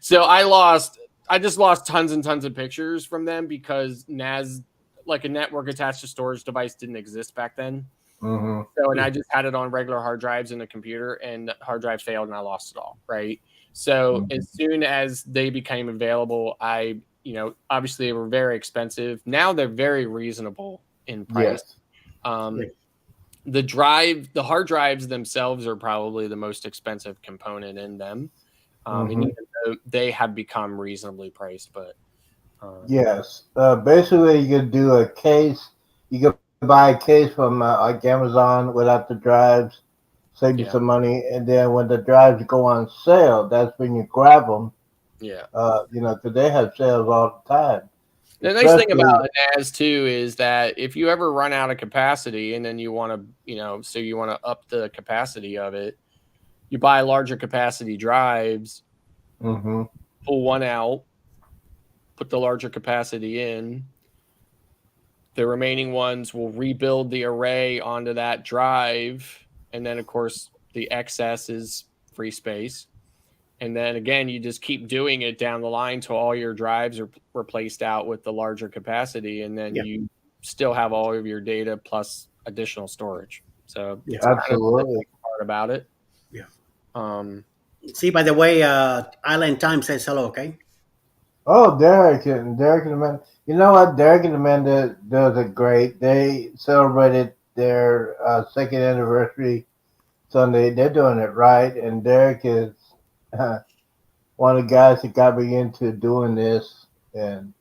so I just lost tons and tons of pictures from them because NAS, like a network attached to storage device, didn't exist back then. hmm So, and I just had it on regular hard drives in the computer, and the hard drive failed and I lost it all. Right. So as soon as they became available, obviously they were very expensive. Now they're very reasonable in price. Yes. Um, the hard drives themselves are probably the most expensive component in them. And hmm even though they have become reasonably priced, but Yes. Basically, you could do a case. You could buy a case from like Amazon without the drives, save you yeah, some money, and then when the drives go on sale, that's when you grab them. yeah. Because they have sales all the time. The nice thing Especially, about NAS too is that if you ever run out of capacity and then you want to, so you want to up the capacity of it, you buy larger capacity drives, hmm pull one out, put the larger capacity in. The remaining ones will rebuild the array onto that drive, and then of course the excess is free space. And then again, you just keep doing it down the line till all your drives are replaced out with the larger capacity, and then Yeah. you still have all of your data plus additional storage. So Yeah. it's kind of the absolutely. nice part about it. Yeah. Um, See, by the way, Island Time says hello. Okay. Oh, Derek and Amanda. You know what? Derek and Amanda does it great. They celebrated their second anniversary Sunday. They're doing it right, and Derek is one of the guys that got me into doing this. And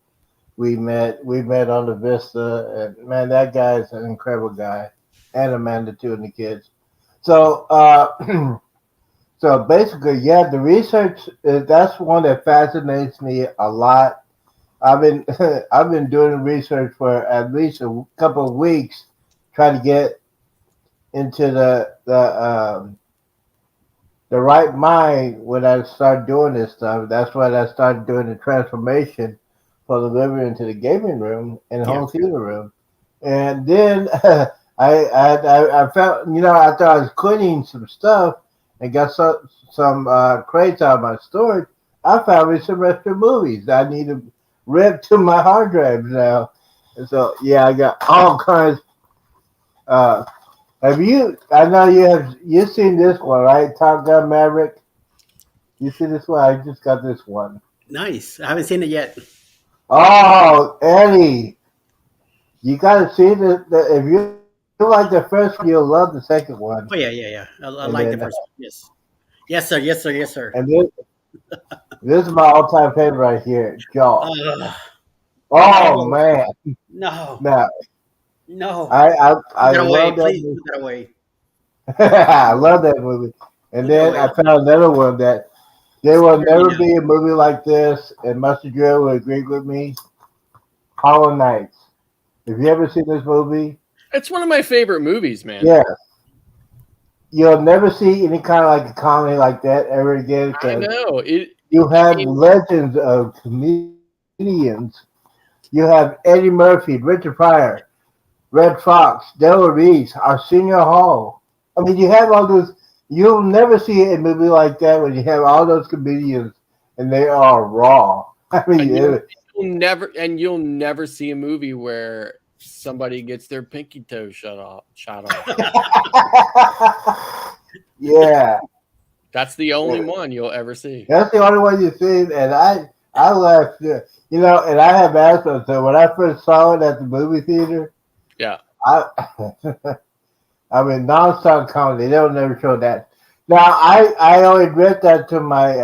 we met on the Vista, and man, that guy is an incredible guy, and Amanda too, and the kids. So, so basically, yeah, the research that's one that fascinates me a lot. I've been I've been doing research for at least a couple of weeks, trying to get into the right mind when I start doing this stuff. That's when I started doing the transformation for the living room into the gaming room and Yeah. home theater room. And then I felt, after I was cleaning some stuff and got some crates out of my storage, I found me some extra movies that I need to rip to my hard drives now. And so, yeah, I got all kinds. Uh, have you? I know you've seen this one, right? Top Gun Maverick. You see this one? I just got this one. Nice. I haven't seen it yet. Oh, Eddie, you gotta see if you like the first one, you'll love the second one. Oh yeah, yeah, yeah. I And like the then first one. Yes. Yes, sir. Yes, sir. Yes, sir. and this is my all-time favorite right here, Jaws. Uh, Oh no, man, no, now no. I Put that away, love that please. movie. Put that away. I love that movie. And Put that then away. I found another one that there will Scare me never now. be a movie like this, and Master Drill will agree with me. Hollow Knights. Have you ever seen this movie? It's one of my favorite movies, man. Yeah, you'll never see any kind of like a comedy like that ever again I because know it. you I have mean, legends of comedians. You have Eddie Murphy, Richard Pryor, Red Fox, Della Reese, Arsenio Hall. I mean, you have all those. You'll never see a movie like that when you have all those comedians and they are raw. I and mean, you'll never see a movie where somebody gets their pinky toe shot off. yeah, That's the only one you'll ever see. that's the only one you've seen, and I laughed. And I have asthma, so when I first saw it at the movie theater, Yeah. I I mean, nonstop comedy. They'll never show that. Now, I only ripped that to my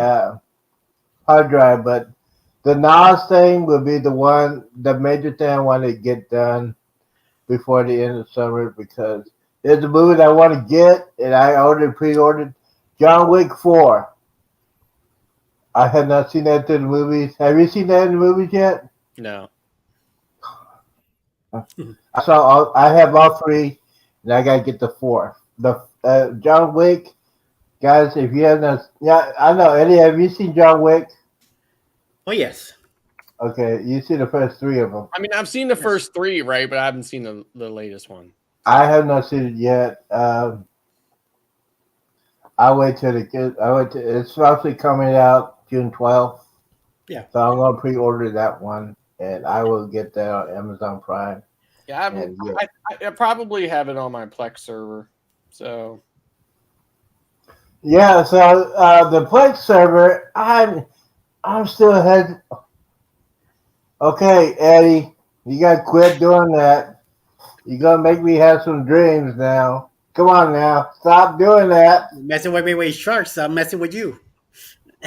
hard drive, but the Nas thing will be the major thing I want to get done before the end of summer because there's a movie that I want to get, and I pre-ordered John Wick 4. I have not seen that in the movies. Have you seen that in the movies yet? No. I have all three, and I gotta get the fourth. The John Wick, guys. If you haven't, yeah, I know Eddie. Have you seen John Wick? Oh yes. Okay, you see the first three of them. I mean, I've seen the Yes. first three, right? But I haven't seen the latest one. I have not seen it yet. I'll wait till it's roughly coming out June 12th. Yeah. So I'm gonna pre-order that one, and I will get that on Amazon Prime. Yeah, And, yeah. I probably have it on my Plex server. So Yeah, so the Plex server, I'm still ahead. Okay, Eddie, you gotta quit doing that. You're gonna make me have some dreams now. Come on now, stop doing that. Messing with me with sharks. I'm messing with you.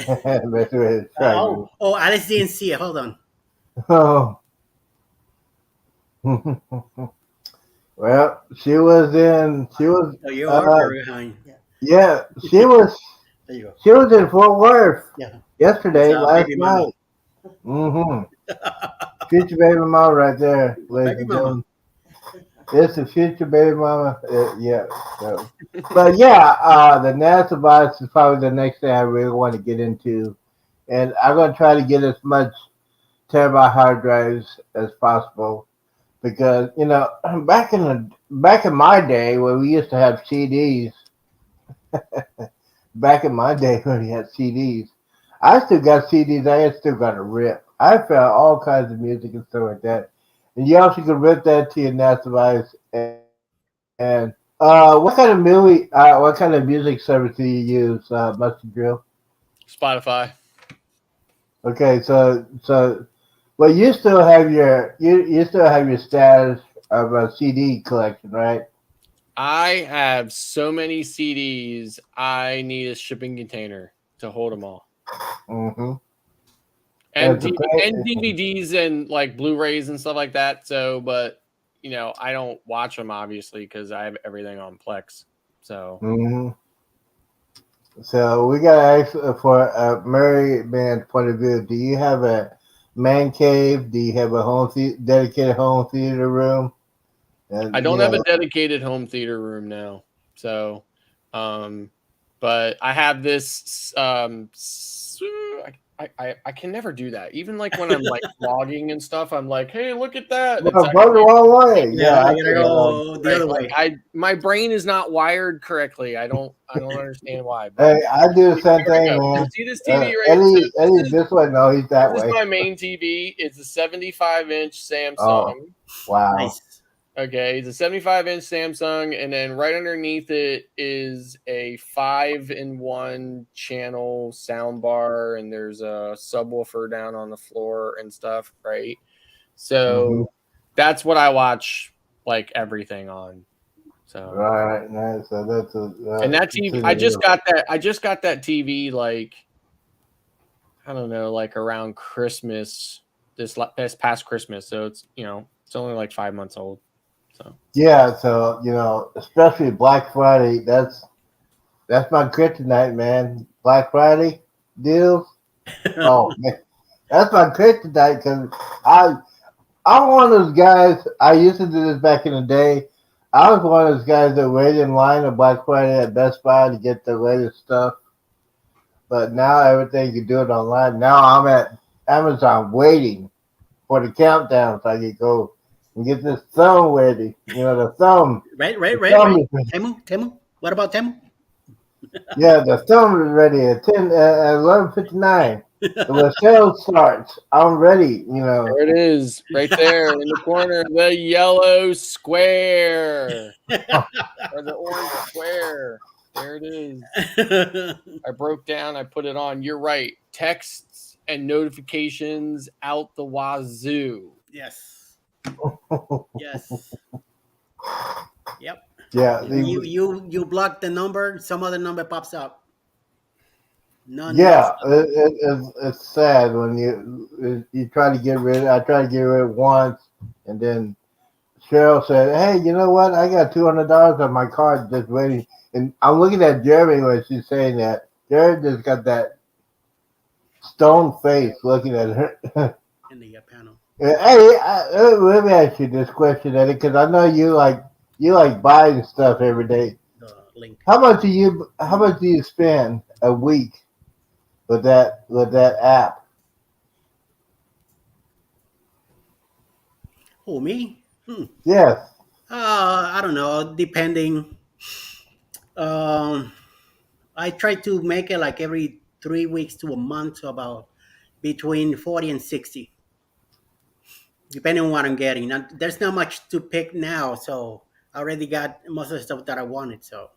Mess with his track. Alice didn't see it. Hold on. Oh. Well, she was. Oh, you are very behind. Yeah. Yeah, she was. There you go. She was in Fort Worth Yeah. yesterday, It's, last baby mama. night. Mm-hmm. Future baby mama right there, ladies Baby and mama. gentlemen. It's the future baby mama. Yeah. So. But yeah, the NASA virus is probably the next thing I really want to get into, and I'm gonna try to get as much terabyte hard drives as possible because back in my day when we used to have CDs. Back in my day when we had CDs, I still got CDs. I still got a rip. I found all kinds of music and stuff like that. And you also can rip that to your NAS device. And what kind of what kind of music service do you use, Mustard Drill? Spotify. Okay, so well, you still have you still have your stash of a CD collection, right? I have so many CDs. I need a shipping container to hold them all, Mm-hmm. and That's a and DVDs and like Blu-rays and stuff like that. So, but I don't watch them obviously because I have everything on Plex. So, Mm-hmm. So we got to ask for a married man's point of view. Do you have a man cave? Do you have a dedicated home theater room? And I don't have a dedicated home theater room now. So, but I have this. I can never do that. Even like when I'm like vlogging and stuff, I'm like, hey, look at that. And it's Well, go the actually wrong way. Yeah, Yeah, I you gotta feel go the right. other Like way. my brain is not wired correctly. I don't understand why. But Hey, I do the same here we thing, go. So man. see this TV, right? So Eddie's this way. No, he's that this is way. my main TV. It's a 75-inch Oh, Samsung. wow. Nice. Okay, it's a 75-inch Samsung, and then right underneath it is a 5-in-1 channel soundbar, and there's a subwoofer down on the floor and stuff, right? Hmm. So that's what I watch like everything on. So Right, nice. So that's and that TV, I just got that. I just got that TV like I don't know, like around Christmas this past Christmas. So it's it's only like 5 months old. So. yeah. So especially Black Friday. That's my kryptonite, man. Black Friday deals. Oh man, that's my kryptonite because I I'm one of those guys. I used to do this back in the day. I was one of those guys that waited in line on Black Friday at Best Buy to get the latest stuff. But now everything you do it online. Now I'm at Amazon waiting for the countdown so I can go and get this thumb ready. The thumb. Right, The right, right, thumb right. is ready. Temu. What about Temu? Yeah, the thumb is ready at 11:59. When sale starts, I'm ready. There it is, right there in the corner, the yellow square or the orange square. There it is. I broke down, I put it on. You're right. Texts and notifications out the wazoo. Yes. Yes. Yep. Yeah, You block the number, some other number pops up. yeah. Non-stop. It's sad when you try to get rid. I tried to get rid of once, and then Cheryl said, "Hey, you know what? I got $200 on my card just waiting." And I'm looking at Jeremy when she's saying that. Jeremy just got that stone face looking at her. In the panel. Hey, let me ask you this question, Eddie, because I know you like buying stuff every day. The link. How much do you spend a week with that app? Who, me? Yes. I don't know. Depending. Um, I try to make it like every 3 weeks to a month, so about between 40 and 60, depending on what I'm getting. Now, there's not much to pick now, so I already got most of the stuff that I wanted. So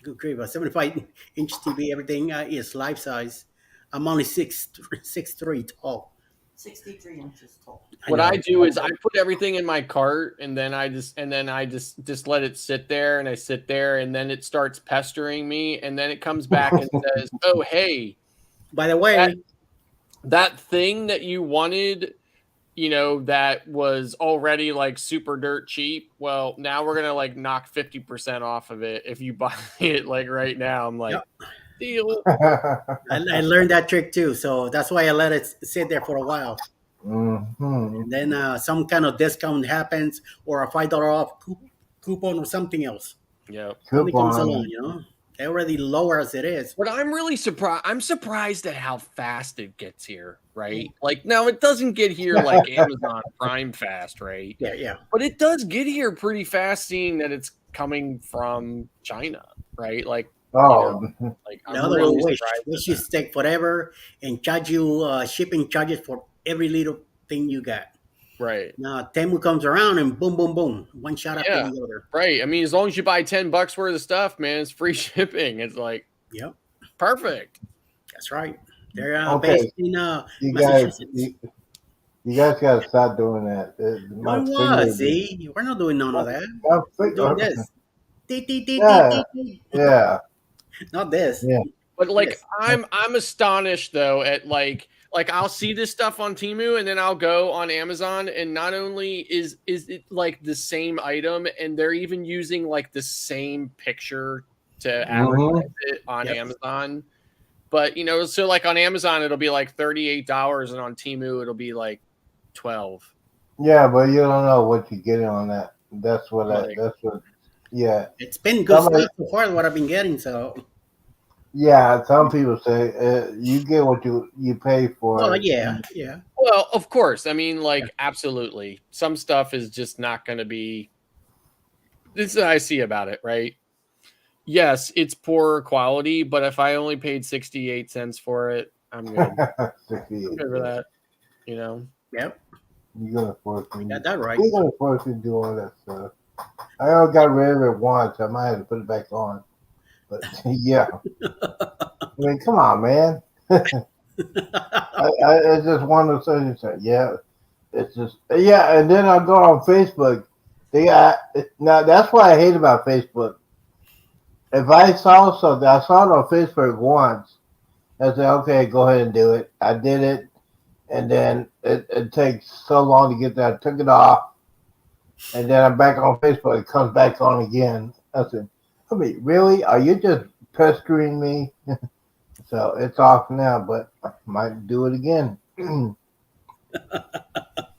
good grief, a 75-inch TV, everything is life size. I'm only 6'3" tall. 63 inches tall. What know. I do is I put everything in my cart and then I just let it sit there and I sit there and then it starts pestering me and then it comes back and says, "Oh, hey, By the way, that thing that you wanted, that was already like super dirt cheap. Well, now we're gonna like knock 50% off of it if you buy it like right now." I'm like, yep, deal. I learned that trick too. So that's why I let it sit there for a while. Hmm. And then some kind of discount happens or a $5 off coupon or something else. Yep. Something comes along, Coupon. They're already lower as it is. But I'm really surprised. I'm surprised at how fast it gets here, right? Like, now it doesn't get here like Amazon Prime fast, right? Yeah, yeah. But it does get here pretty fast, seeing that it's coming from China, right? Like, Oh, like The I'm other really one, Wish. surprised. Wish used to take forever and charge you shipping charges for every little thing you got. Right. Now Temu comes around and boom, boom, boom, one shot after Yeah. the other. Right. I mean, as long as you buy $10 worth of stuff, man, it's free shipping. It's like Yep, perfect. that's right. They're okay. based in You guys, Massachusetts. you guys gotta stop doing that. My Doing what? finger. See, we're not doing none of that. My We're doing finger. this. Dee, dee, dee, dee, Yeah, dee, dee. yeah, Not this. yeah. But like This. I'm astonished though at like I'll see this stuff on Temu and then I'll go on Amazon and not only is it like the same item and they're even using like the same picture to Hmm. advertise it on Yep. Amazon, But so like on Amazon it'll be like $38, and on Temu it'll be like 12. Yeah, but you don't know what you're getting on that. Right. That's what. Yeah, It's been good somebody. stuff so far. What I've been getting. So, Yeah, some people say you get what you pay well, for. yeah, yeah. Well, of course. I mean, like, absolutely. Some stuff is just not going to be. This is what I see about it, right? Yes, it's poor quality, but if I only paid 68 cents for it, I'm good. I'm 68. good for that. You know. Yep, You're gonna force we me. got that right. You're gonna force me to do all that stuff. I already got rid of it once. I might have to put it back on. But yeah, I mean, come on, man. It's just one of those things. Yeah, it's just yeah. And then I go on Facebook. They got now. That's what I hate about Facebook. If I saw something, I saw it on Facebook once. I said, okay, go ahead and do it. I did it, and then it takes so long to get there. I took it off, and then I'm back on Facebook. It comes back on again. I said, I mean, really? Are you just pestering me? So it's off now, but I might do it again.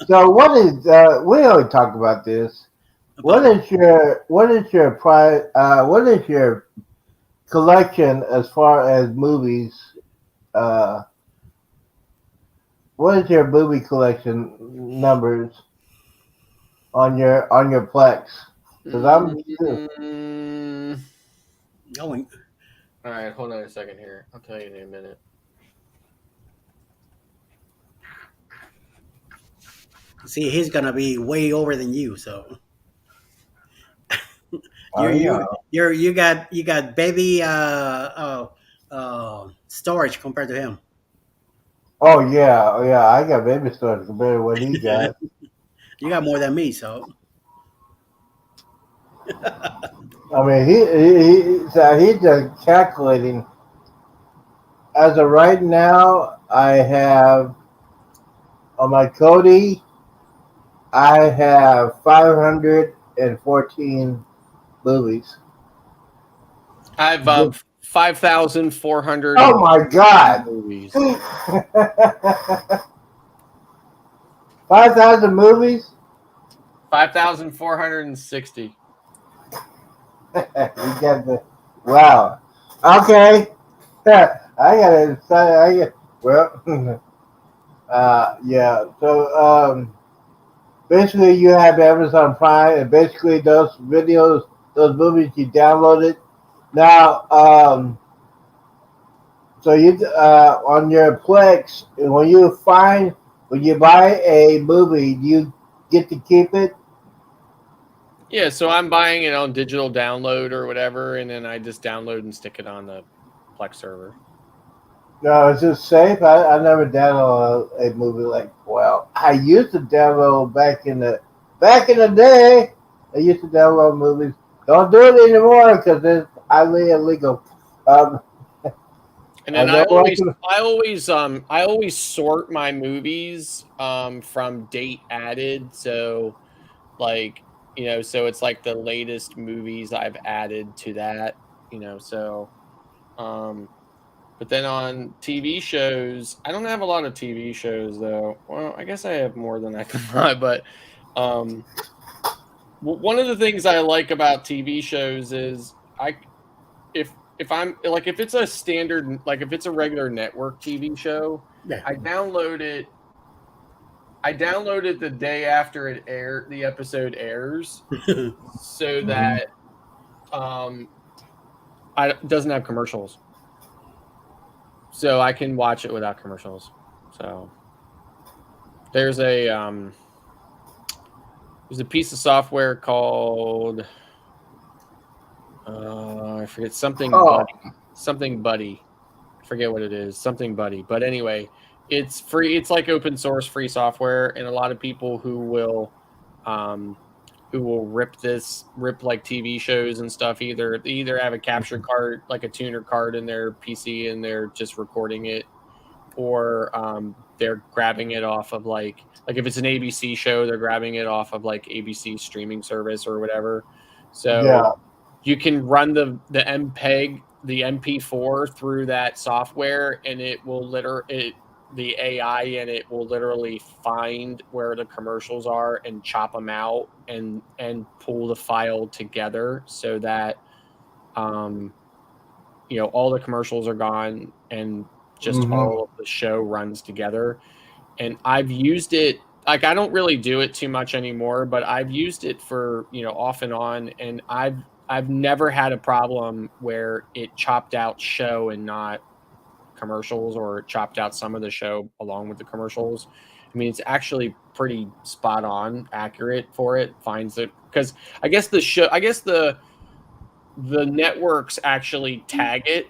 So what is we already talked about this. What is your what is your collection as far as movies? Uh, what is your movie collection numbers on your Plex? Because I'm Going. All right, hold on a second here. I'll tell you in a minute. See, he's gonna be way over than you. So oh yeah. you got baby storage compared to him. Oh yeah. I got baby storage compared to what he got. You got more than me. So I mean, so he's just calculating. As of right now, I have on my Cody, I have 514 movies. I have 5,400 Oh my God! movies. 5,000 movies? 5,460. You got the wow. Okay. I got well. Yeah. So basically, you have Amazon Prime, and basically those videos, those movies you downloaded. Now, so you on your Plex, when you buy a movie, do you get to keep it? Yeah, so I'm buying it on digital download or whatever, and then I just download and stick it on the Plex server. No, is it safe? I never downloaded a movie like. Well, I used to download back in the day. I used to download movies. Don't do it anymore because it's highly illegal. And then I know I always sort my movies from date added. So like, so it's like the latest movies I've added to that, so but then on TV shows, I don't have a lot of TV shows though. Well, I guess I have more than I can buy, but one of the things I like about TV shows is if I'm like if it's a standard, like if it's a regular network TV show, yeah, I download it. I download it the day after the episode airs, so that it doesn't have commercials, so I can watch it without commercials. So there's a piece of software called I forget something buddy. I forget what it is, something buddy. But anyway, it's free. It's like open source free software, and a lot of people who will rip like TV shows and stuff. They either have a capture card, like a tuner card in their PC, and they're just recording it, or they're grabbing it off of like if it's an ABC show, they're grabbing it off of like ABC streaming service or whatever. So yeah. you can run the MPEG, the MP4 through that software, and it will the AI in it will literally find where the commercials are and chop them out and pull the file together so that all the commercials are gone and just all of the show runs together. And I've used it, like, I don't really do it too much anymore, but I've used it for off and on, and I've never had a problem where it chopped out show and not commercials, or chopped out some of the show along with the commercials. I mean, it's actually pretty spot on accurate for it. Finds it, because I guess the networks actually tag it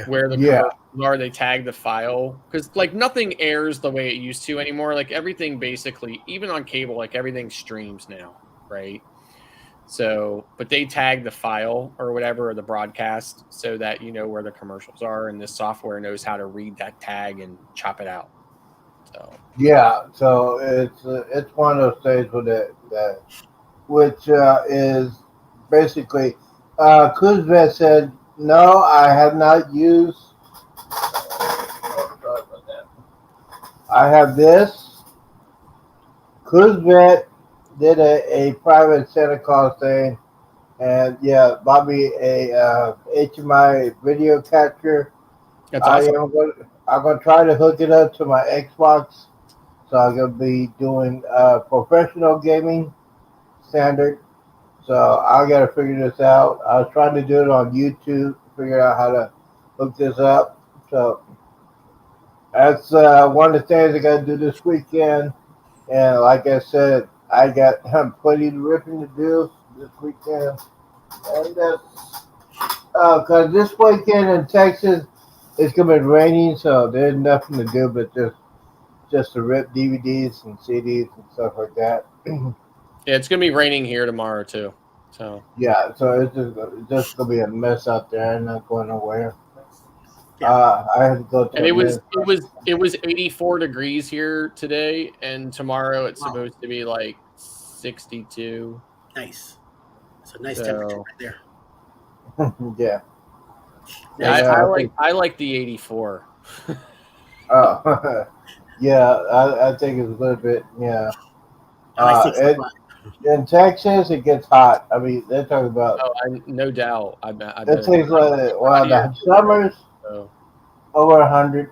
where the commercials are. They tag the file, because like nothing airs the way it used to anymore. Like everything basically, even on cable, like everything streams now, right? So, but they tag the file or whatever, or the broadcast, so that you know where the commercials are, and this software knows how to read that tag and chop it out. So Yeah, so it's one of those things with that which is basically, Kuzvet said, no, I have not used. Oh, sorry about that. I have this. Kuzvet did a private Santa Claus thing, and yeah, bought me a HMI video capture. that's awesome. I'm gonna try to hook it up to my Xbox, so I'm gonna be doing professional gaming standard. So I gotta figure this out. I was trying to do it on YouTube, figure out how to hook this up. So that's one of the things I gotta do this weekend. And like I said, I got plenty of ripping to do this weekend. And because this weekend in Texas, it's gonna be raining, so there's nothing to do but just to rip DVDs and CDs and stuff like that. Yeah, it's gonna be raining here tomorrow too. So Yeah, so it's just gonna be a mess out there. I'm not going nowhere. I had to go to and a it was 84 degrees here today, and tomorrow it's supposed to be like 62. Nice. It's a nice temperature right there. yeah. Yeah, I like the 84. Yeah, I think it's a little bit. Yeah. I like 65. In Texas, it gets hot. I mean, they're talking about. Oh, no doubt. I It takes the summers over 100.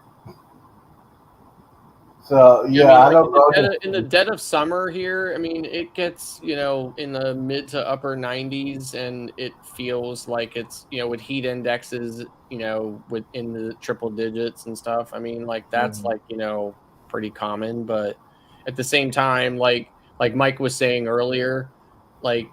So yeah, I don't go in the dead of summer here. I mean, it gets in the mid to upper 90s, and it feels like it's with heat indexes within the triple digits and stuff. I mean, like that's pretty common, but at the same time, like Mike was saying earlier, like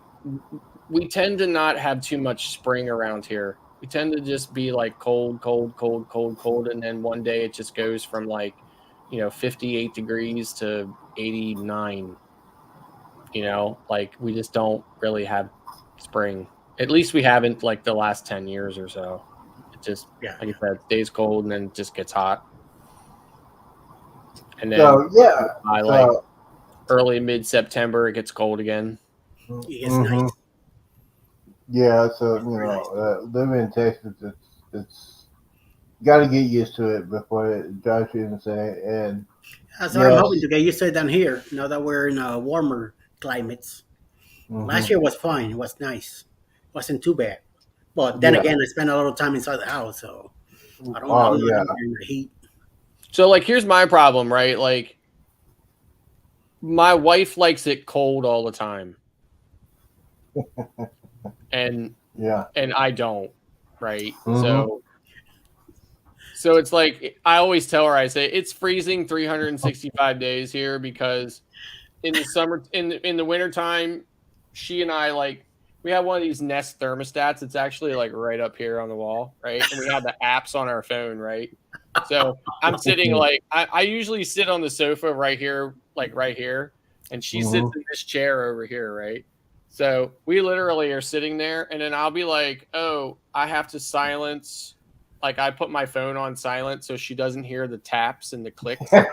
we tend to not have too much spring around here. We tend to just be like cold, and then one day it just goes from like 58 degrees to 89. Like we just don't really have spring. At least we haven't like the last 10 years or so. It just like I said, stays cold and then it just gets hot. And then by like early mid-September it gets cold again. It's nice. Yeah, so living in Texas, it's got to get used to it before it drives you insane. And that's what I'm hoping to get used to down here. Now that we're in warmer climates. Last year was fine. It was nice. It wasn't too bad. But then again, I spent a lot of time inside the house, so I don't know in the heat. So like, here's my problem, right? Like, my wife likes it cold all the time. And I don't, right? So it's like, I always tell her, I say it's freezing 365 days here, because in the summer, in the wintertime, she and I we have one of these Nest thermostats. It's actually like right up here on the wall, right? And we have the apps on our phone, right? So I'm sitting I usually sit on the sofa right here, and she sits in this chair over here, right? So we literally are sitting there, and then I'll be like, oh, I have to silence. Like, I put my phone on silent so she doesn't hear the taps and the clicks. And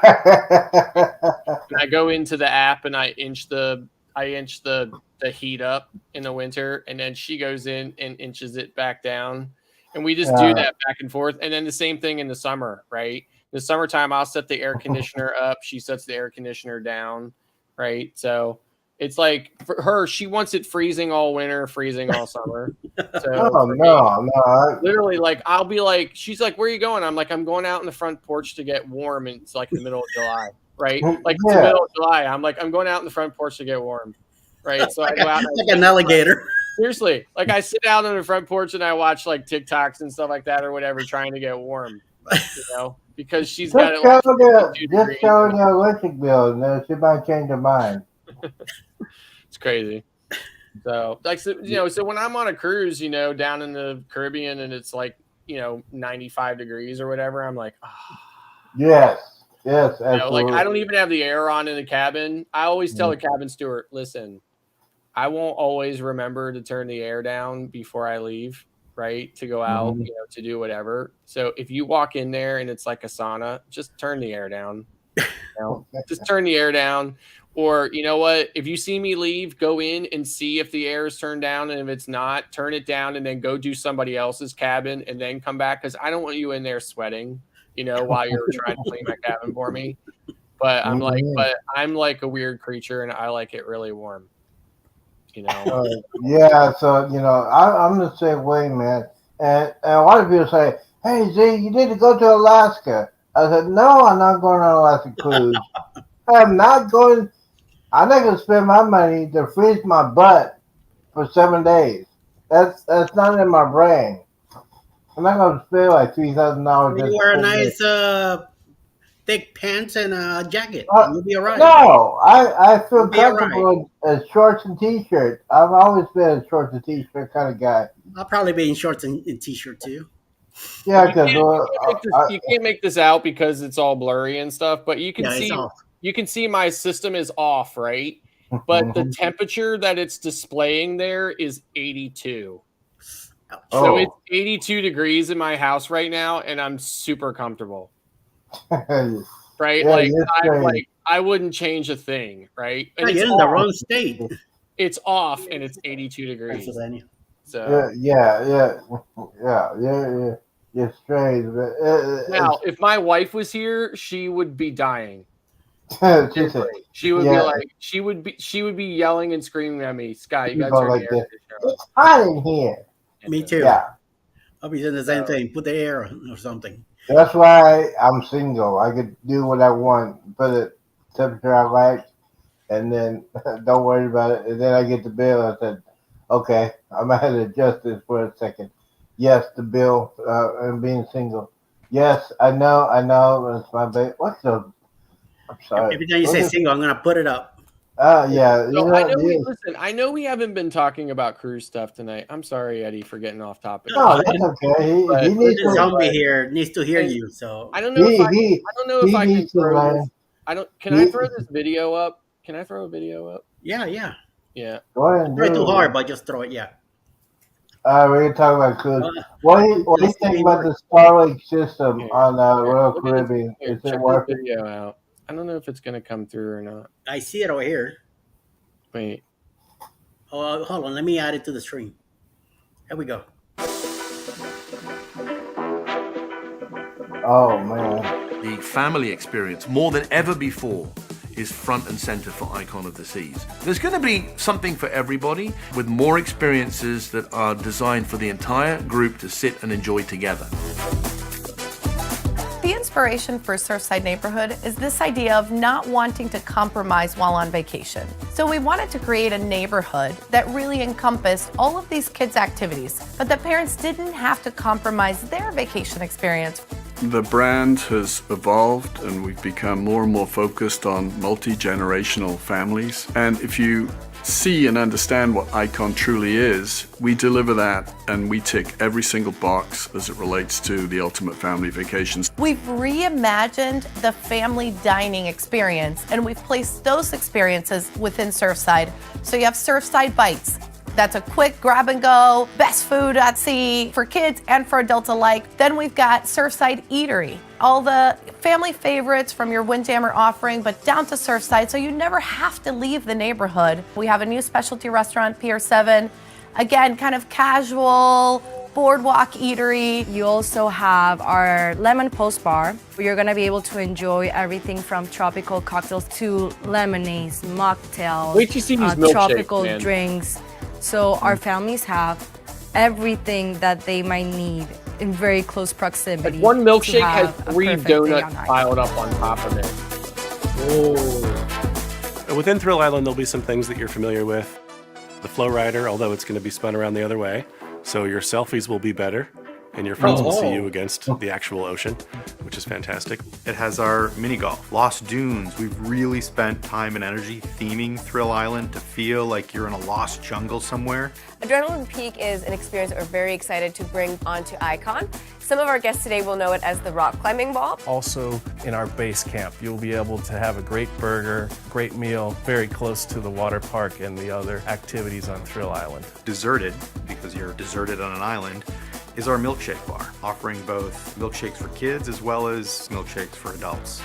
I go into the app and I inch the I inch the heat up in the winter, and then she goes in and inches it back down. And we just do that back and forth. And then the same thing in the summer, right? The summertime, I'll set the air conditioner up. She sets the air conditioner down, right? So it's like for her, she wants it freezing all winter, freezing all summer. So no. literally, like I'll be like, she's like, "Where are you going?" I'm like, "I'm going out in the front porch to get warm." And it's like in the middle of July, right? Like it's the middle of July. I'm like, I'm going out in the front porch to get warm, right? So I go out like an alligator. Seriously, like I sit out on the front porch and I watch like TikToks and stuff like that or whatever, trying to get warm, because she's got it. Just show the electric bill, and then she might change her mind. It's crazy. So, like, so when I'm on a cruise, down in the Caribbean, and it's like, 95 degrees or whatever, I'm like, oh. Yes, absolutely. Like I don't even have the air on in the cabin. I always tell the cabin steward, listen, I won't always remember to turn the air down before I leave, right? To go out, to do whatever. So if you walk in there and it's like a sauna, just turn the air down. Just turn the air down. Or you know what? If you see me leave, go in and see if the air is turned down. And if it's not, turn it down and then go do somebody else's cabin and then come back. Because I don't want you in there sweating, while you're trying to clean my cabin for me. But I'm like a weird creature and I like it really warm. Yeah, so I'm the same way, man. And a lot of people say, "Hey, Z, you need to go to Alaska." I said, "No, I'm not going on an Alaska cruise. I'm not going to spend my money to freeze my butt for 7 days. That's not in my brain. I'm not going to spend like $3,000. You wear a nice thick pants and a jacket. You'll be all right. No, I feel comfortable in shorts and t-shirt. I've always been a shorts and t-shirt kind of guy. I'll probably be in shorts and t-shirt too. Yeah, because you can't make this out because it's all blurry and stuff. But you can see my system is off, right? But the temperature that it's displaying there is 82. So it's 82 degrees in my house right now, and I'm super comfortable. Right? Yeah, I wouldn't change a thing, right? And you're in the wrong state. It's off and it's 82 degrees. Pennsylvania. So yeah. You're strange. Now, if my wife was here, she would be dying. She would be like, she would be yelling and screaming at me. Sky, you got to turn the air conditioner on. It's hot in here. Me too. Yeah. I'll be doing the same thing. Put the air on or something. That's why I'm single. I could do what I want, put a temperature I like, and then don't worry about it. And then I get the bill. I said, okay, I'm going to have to adjust this for a second. Yes, the bill and being single. Yes, I know. It's my baby. What's the? I'm sorry. Every time you say single, I'm going to put it up. Yeah. So I know we haven't been talking about cruise stuff tonight. I'm sorry, Eddie, for getting off topic. No, that's okay. He needs the zombie here needs to hear you. So I don't know if I can throw this. Can I throw this video up? Can I throw a video up? Yeah. Go ahead and try too hard, but just throw it. Yeah. We're going to talk about cruise. What do you think about the Starlink system on Royal Caribbean? Is it working? Video out. I don't know if it's going to come through or not. I see it over here. Wait. Oh, hold on. Let me add it to the stream. There we go. Oh, man. The family experience, more than ever before, is front and center for Icon of the Seas. There's going to be something for everybody with more experiences that are designed for the entire group to sit and enjoy together. The inspiration for Surfside Neighborhood is this idea of not wanting to compromise while on vacation. So we wanted to create a neighborhood that really encompassed all of these kids' activities, but the parents didn't have to compromise their vacation experience. The brand has evolved and we've become more and more focused on multi-generational families. And if you see and understand what Icon truly is, we deliver that and we tick every single box as it relates to the ultimate family vacations. We've reimagined the family dining experience and we've placed those experiences within Surfside. So you have Surfside Bites, That's a quick grab and go, best food at sea for kids and for adults alike. Then we've got Surfside Eatery. All the family favorites from your Windjammer offering, but down to Surfside, so you never have to leave the neighborhood. We have a new specialty restaurant, Pier 7. Again, kind of casual, boardwalk eatery. You also have our lemon post bar, where you're gonna be able to enjoy everything from tropical cocktails to lemonades, mocktails, Wait till you see these milkshakes, tropical man. drinks. So our families have everything that they might need in very close proximity. Like one to milkshake has have a 3 perfect day donuts on ice. piled up on top of it. Oh. Within Thrill Island, there'll be some things that you're familiar with. The flow rider, although it's going to be spun around the other way, so your selfies will be better, and your friends will see you against the actual ocean, which is fantastic. It has our mini golf, Lost Dunes. We've really spent time and energy theming Thrill Island to feel like you're in a lost jungle somewhere. Adrenaline Peak is an experience that we're very excited to bring onto Icon. Some of our guests today will know it as the rock climbing ball. Also in our base camp, you'll be able to have a great burger, great meal, very close to the water park and the other activities on Thrill Island. Deserted, because you're deserted on an island, is our milkshake bar, offering both milkshakes for kids as well as milkshakes for adults.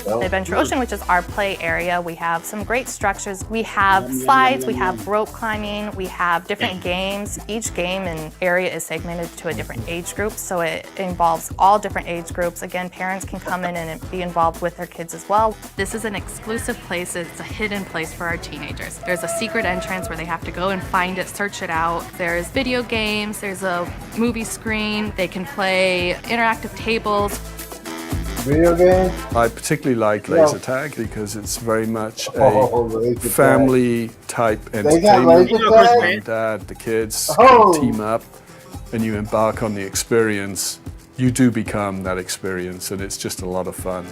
Adventure Ocean, which is our play area. We have some great structures. We have slides, we have rope climbing, we have different games. Each game and area is segmented to a different age group, so it involves all different age groups. Again, parents can come in and be involved with their kids as well. This is an exclusive place. It's a hidden place for our teenagers. There's a secret entrance where they have to go and find it, search it out. There's video games, there's a movie screen. They can play interactive tables. Video games? I particularly like laser tag because it's very much a family type They got entertainment. laser tag? Mom, dad, the kids Oh. team up and you embark on the experience. You do become that experience and it's just a lot of fun.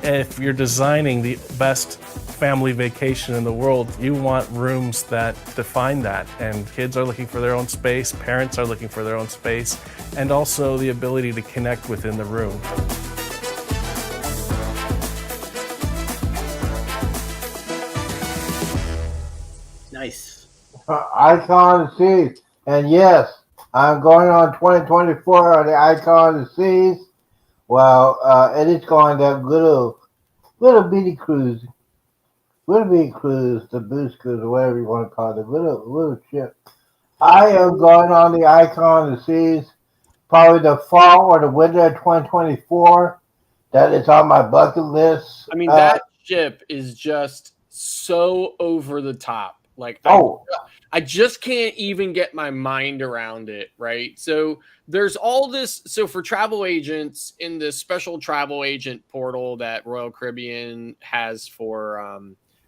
If you're designing the best family vacation in the world, you want rooms that define that. And kids are looking for their own space, parents are looking for their own space, and also the ability to connect within the room. Nice. Icon of the Seas. And yes, I'm going on 2024 on the Icon of the Seas. Well, it is going that little bitty cruise. Little bitty cruise, the boost cruise, or whatever you want to call it. Little ship. I am going on the Icon of the Seas. Probably the fall or the winter of 2024. That is on my bucket list. I mean, that ship is just so over the top. Like, I just can't even get my mind around it, right? So there's all this. So for travel agents in this special travel agent portal that Royal Caribbean has for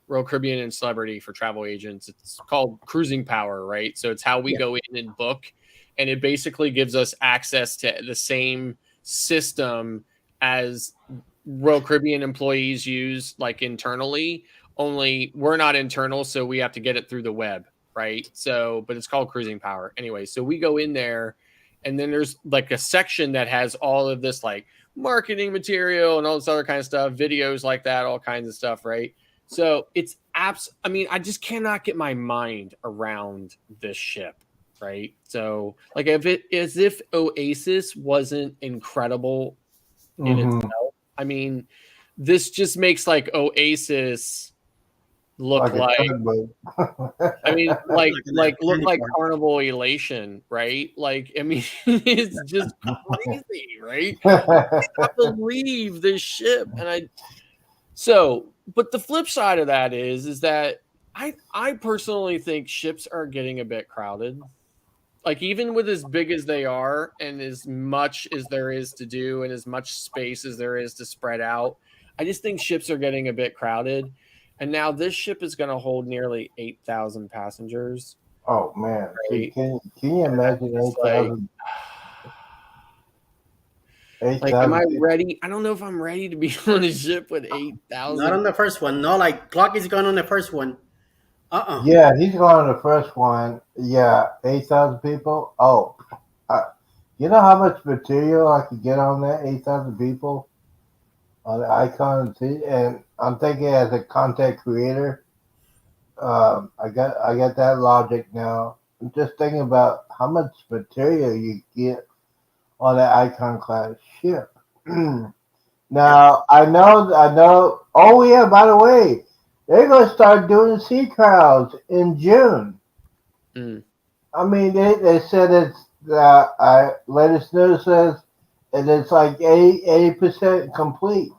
Royal Caribbean and Celebrity for travel agents, it's called Cruising Power, right? So it's how we go in and book. And it basically gives us access to the same system as Royal Caribbean employees use, like internally, only we're not internal, so we have to get it through the web, right? So, but it's called Cruising Power. Anyway, so we go in there, and then there's like a section that has all of this like marketing material and all this other kind of stuff, videos like that, all kinds of stuff, right? So it's I mean, I just cannot get my mind around this ship. Right. So like if Oasis wasn't incredible in itself, I mean, this just makes like Oasis look like I mean, look like Carnival Elation, right? Like, I mean, it's just crazy, right? I can't believe this ship. And but the flip side of that is that I personally think ships are getting a bit crowded. Like even with as big as they are and as much as there is to do and as much space as there is to spread out, I just think ships are getting a bit crowded. And now this ship is going to hold nearly 8,000 passengers. Oh, man. Right? Can you imagine 8,000? Like, am I ready? I don't know if I'm ready to be on a ship with 8,000. Not on the first one. No, like Clock is going on the first one. Yeah, he's going on the first one. Yeah, 8,000 people. Oh, you know how much material I could get on that 8,000 people? on the icon. See, and I'm thinking as a content creator, I got that logic now. I'm just thinking about how much material you get on the icon class ship. Yep. Now I know. Oh yeah, by the way, they're gonna start doing sea trials in June. Mm. I mean, they said it's I latest news says it's like 80% complete.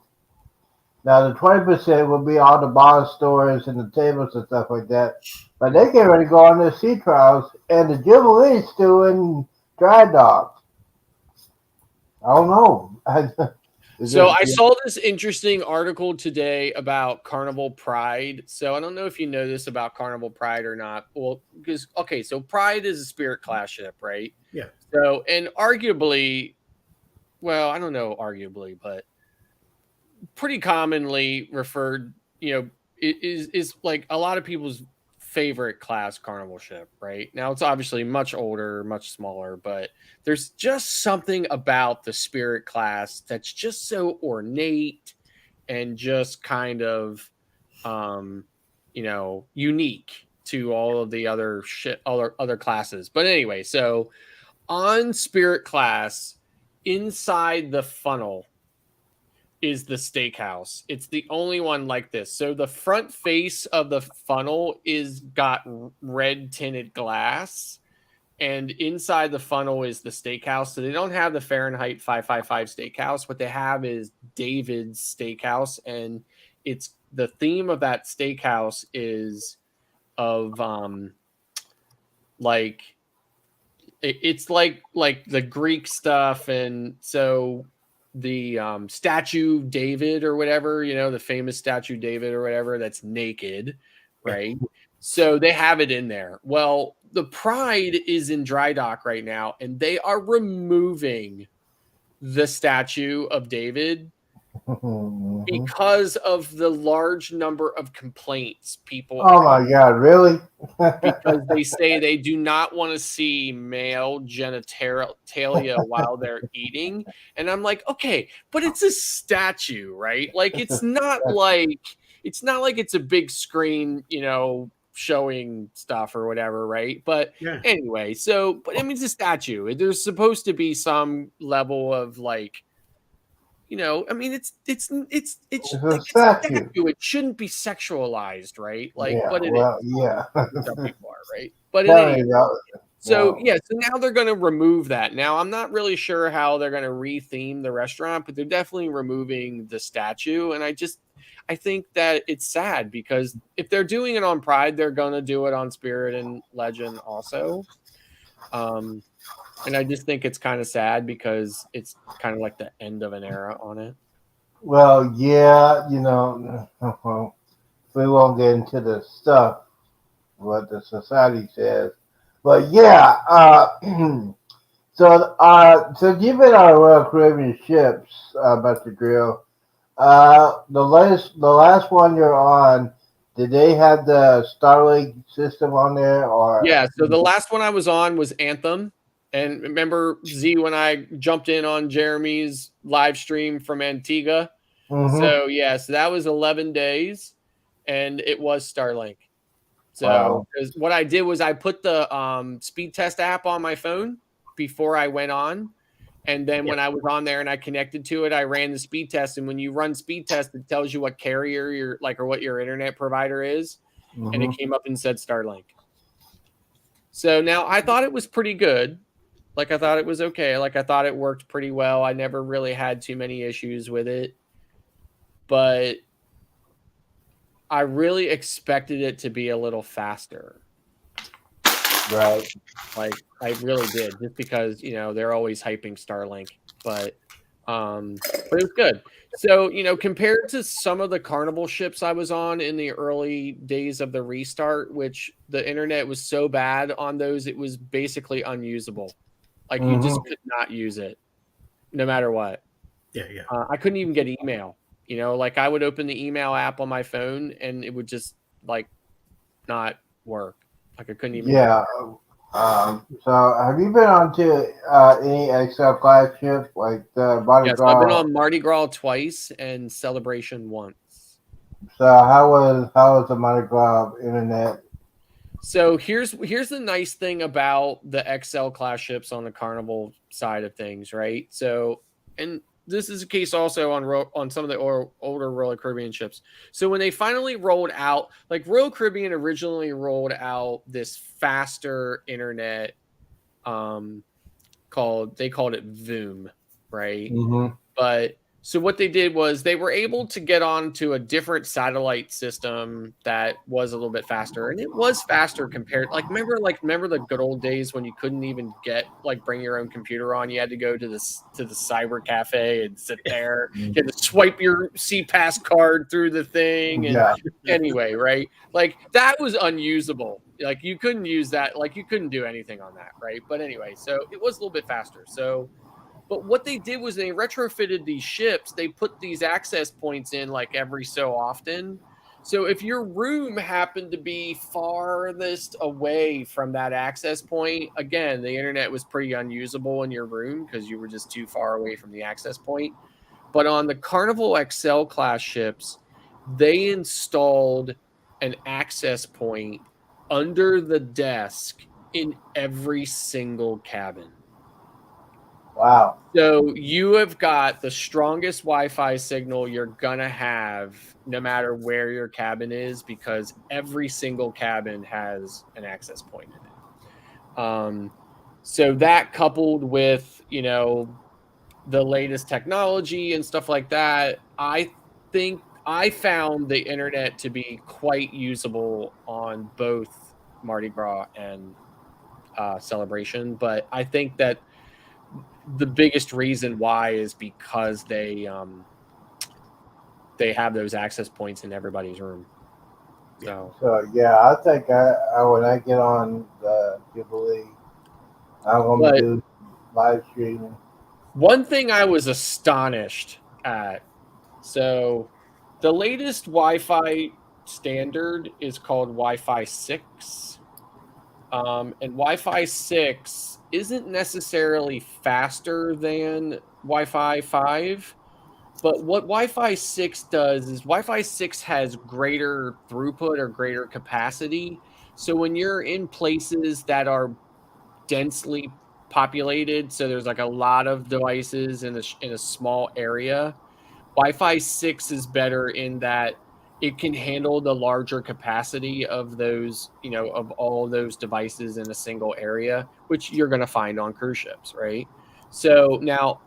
Now the 20% will be all the bar stores and the tables and stuff like that. But they get ready to go on their sea trials, and the Jubilee's still in dry dock. I don't know. Is So it? I saw this interesting article today about Carnival Pride. So I don't know if you know this about Carnival Pride or not. Well, because okay, so Pride is a spirit class ship, right? Yeah. So and arguably, well, I don't know, arguably, but pretty commonly referred, is like a lot of people's favorite class carnival ship, right? Now it's obviously much older, much smaller, but there's just something about the Spirit class that's just so ornate and just kind of unique to all of the other other classes. But anyway, so on Spirit class, inside the funnel is the steakhouse. It's the only one like this. So the front face of the funnel is got red tinted glass, and inside the funnel is the steakhouse. So they don't have the Fahrenheit 555 steakhouse. What they have is David's steakhouse, and it's the theme of that steakhouse is of like it's like the Greek stuff, and so the statue David or whatever, the famous statue David or whatever that's naked, right? So they have it in there. Well, the Pride is in dry dock right now, and they are removing the statue of David Mhm. because of the large number of complaints people Oh are my God! Really? because they say they do not want to see male genitalia while they're eating. And I'm like, okay, but it's a statue, right? Like it's not like it's a big screen, showing stuff or whatever, right? But Yeah. anyway, but I mean it's a statue. There's supposed to be some level of like, I mean, It's a it's a statue. statue. It shouldn't be sexualized, right? Like, Yeah. but it is. Well, yeah. Some people are, right? But in Tell any me about it. so No. yeah, so now they're going to remove that. Now I'm not really sure how they're going to retheme the restaurant, but they're definitely removing the statue, and I think that it's sad because if they're doing it on Pride, they're going to do it on Spirit and Legend also. And I just think it's kind of sad because it's kind of like the end of an era on it. Well, yeah. We won't get into the stuff what the society says, but yeah. So you've been on Royal Caribbean ships, Mr. Grill. The last one you're on, did they have the Starlink system on there, or? Yeah, so the last one I was on was Anthem. And remember, Z, when I jumped in on Jeremy's live stream from Antigua? Mm-hmm. So, yeah, so that was 11 days, and it was Starlink. So, Wow. 'cause what I did was I put the speed test app on my phone before I went on. And then Yeah. when I was on there and I connected to it, I ran the speed test. And when you run speed test, it tells you what carrier you're like or what your internet provider is. And it Mm-hmm. came up and said Starlink. So now I thought it was pretty good. Like I thought it was okay. Like I thought it worked pretty well. I never really had too many issues with it. But I really expected it to be a little faster. Right. Like I really did, just because, they're always hyping Starlink, but it was good. So, compared to some of the Carnival ships I was on in the early days of the restart, which the internet was so bad on those, it was basically unusable. Like you just Mm-hmm. could not use it no matter what. Yeah. Yeah. I couldn't even get email, like I would open the email app on my phone and it would just like not work. Like I couldn't even get Yeah. So have you been on to any XL class ships like the Mardi Yes, I've been Gras? on Mardi Gras twice and Celebration once. So how was the Mardi Gras internet? So here's the nice thing about the XL class ships on the Carnival side of things, right? So, and this is a case also on some of the older Royal Caribbean ships. So when they finally rolled out, like Royal Caribbean originally rolled out this faster internet, um, called it Voom, right? Mm-hmm. But so what they did was they were able to get onto a different satellite system that was a little bit faster, and it was faster compared. Remember the good old days when you couldn't even bring your own computer on. You had to go to the cyber cafe and sit there. You had to swipe your CPass card through the thing, and Yeah. anyway, right? Like that was unusable. Like you couldn't use that. Like you couldn't do anything on that, right? But anyway, so it was a little bit faster. So but what they did was they retrofitted these ships. They put these access points in like every so often. So if your room happened to be farthest away from that access point, again, the internet was pretty unusable in your room because you were just too far away from the access point. But on the Carnival XL class ships, they installed an access point under the desk in every single cabin. Wow. So you have got the strongest Wi-Fi signal you're gonna have no matter where your cabin is, because every single cabin has an access point in it. So that coupled with, the latest technology and stuff like that, I think I found the internet to be quite usable on both Mardi Gras and Celebration. But I think that the biggest reason why is because they have those access points in everybody's room. So yeah, I think I when I get on the Jubilee, I'm gonna But do live streaming. one thing I was astonished at, so the latest Wi-Fi standard is called Wi-Fi 6. And Wi-Fi 6 isn't necessarily faster than Wi-Fi 5. But what Wi-Fi 6 does is Wi-Fi 6 has greater throughput or greater capacity. So when you're in places that are densely populated, so there's like a lot of devices in a small area, Wi-Fi 6 is better in that it can handle the larger capacity of those, of all those devices in a single area, which you're going to find on cruise ships, right? So now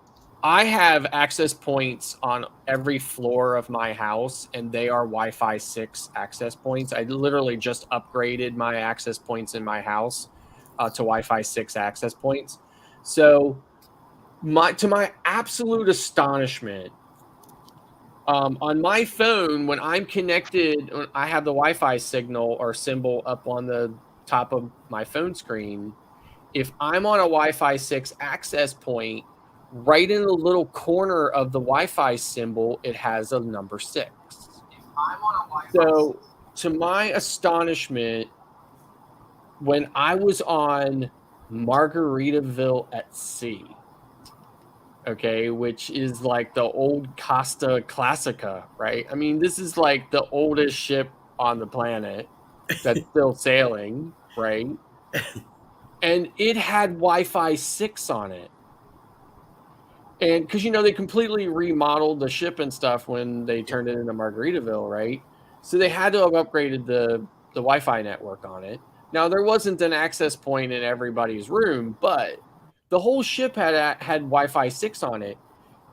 I have access points on every floor of my house, and they are Wi-Fi 6 access points. I literally just upgraded my access points in my house to Wi-Fi 6 access points. So to my absolute astonishment, on my phone, when I'm connected, when I have the Wi-Fi signal or symbol up on the top of my phone screen. If I'm on a Wi-Fi 6 access point, right in the little corner of the Wi-Fi symbol, it has a number 6. So, to my astonishment, when I was on Margaritaville at Sea, okay, which is like the old Costa Classica, right? I mean, this is like the oldest ship on the planet that's still sailing, right? And it had Wi-Fi 6 on it. And because, they completely remodeled the ship and stuff when they turned it into Margaritaville, right? So they had to have upgraded the Wi-Fi network on it. Now, there wasn't an access point in everybody's room, but the whole ship had Wi-Fi 6 on it,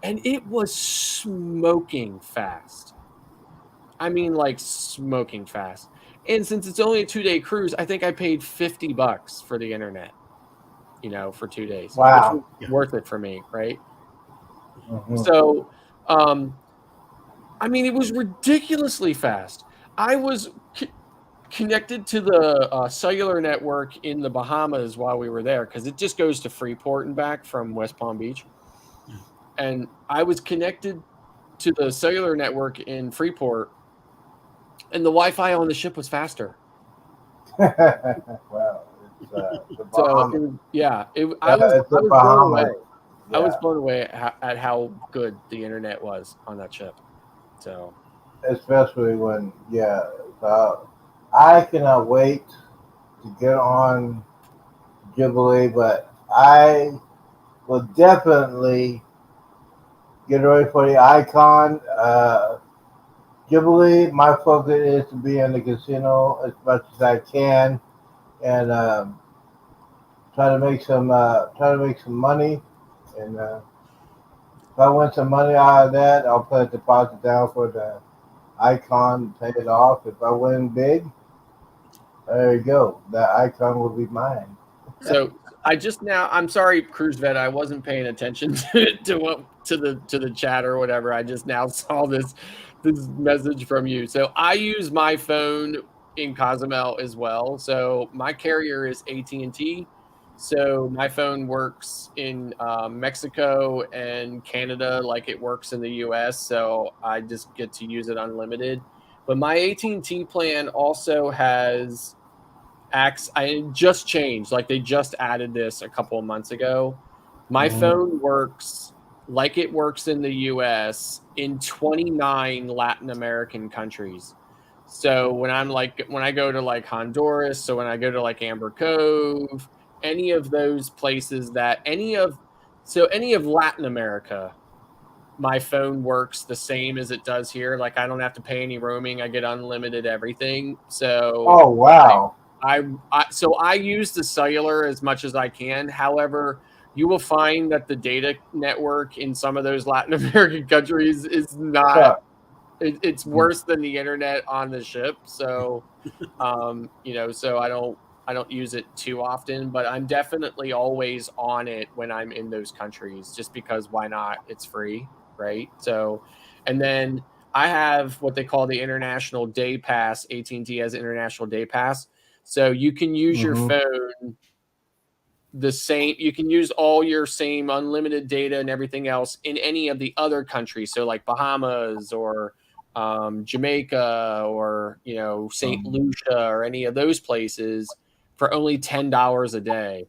and it was smoking fast. I mean, like smoking fast. And since it's only a 2-day cruise, I think I paid $50 for the internet, for 2 days, Wow. which was worth it for me, right? Mm-hmm. So, I mean, it was ridiculously fast. I was connected to the cellular network in the Bahamas while we were there, because it just goes to Freeport and back from West Palm Beach. And I was connected to the cellular network in Freeport, and the Wi-Fi on the ship was faster. Wow. The So Bahamas. I was It's the blown away. Bahamas. I was Yeah. blown away at how good the internet was on that ship. So Especially when, yeah. So I cannot wait to get on Jubilee, but I will definitely get ready for the icon. Jubilee, my focus is to be in the casino as much as I can and try to make some money. And if I win some money out of that, I'll put a deposit down for the icon, pay it off. If I win big, there you go. That icon will be mine. So I'm sorry, Cruise Vet, I wasn't paying attention to the chat or whatever. I just now saw this message from you. So I use my phone in Cozumel as well. So my carrier is AT&T. So my phone works in Mexico and Canada like it works in the US. So I just get to use it unlimited. But my AT&T plan also has I just changed. Like they just added this a couple of months ago. My phone works like it works in the US in 29 Latin American countries. So when I go to like Honduras, so when I go to like Amber Cove, any of those places any of Latin America, my phone works the same as it does here. Like I don't have to pay any roaming. I get unlimited everything. So Oh wow! so I use the cellular as much as I can. However, you will find that the data network in some of those Latin American countries is not. It's worse than the internet on the ship. So, so I don't use it too often, but I'm definitely always on it when I'm in those countries, just because why not? It's free, right? So, and then I have what they call the International Day Pass. AT&T has International Day Pass. So you can use your phone the same. You can use all your same unlimited data and everything else in any of the other countries. So like Bahamas or Jamaica or Saint Lucia or any of those places for only $10 a day,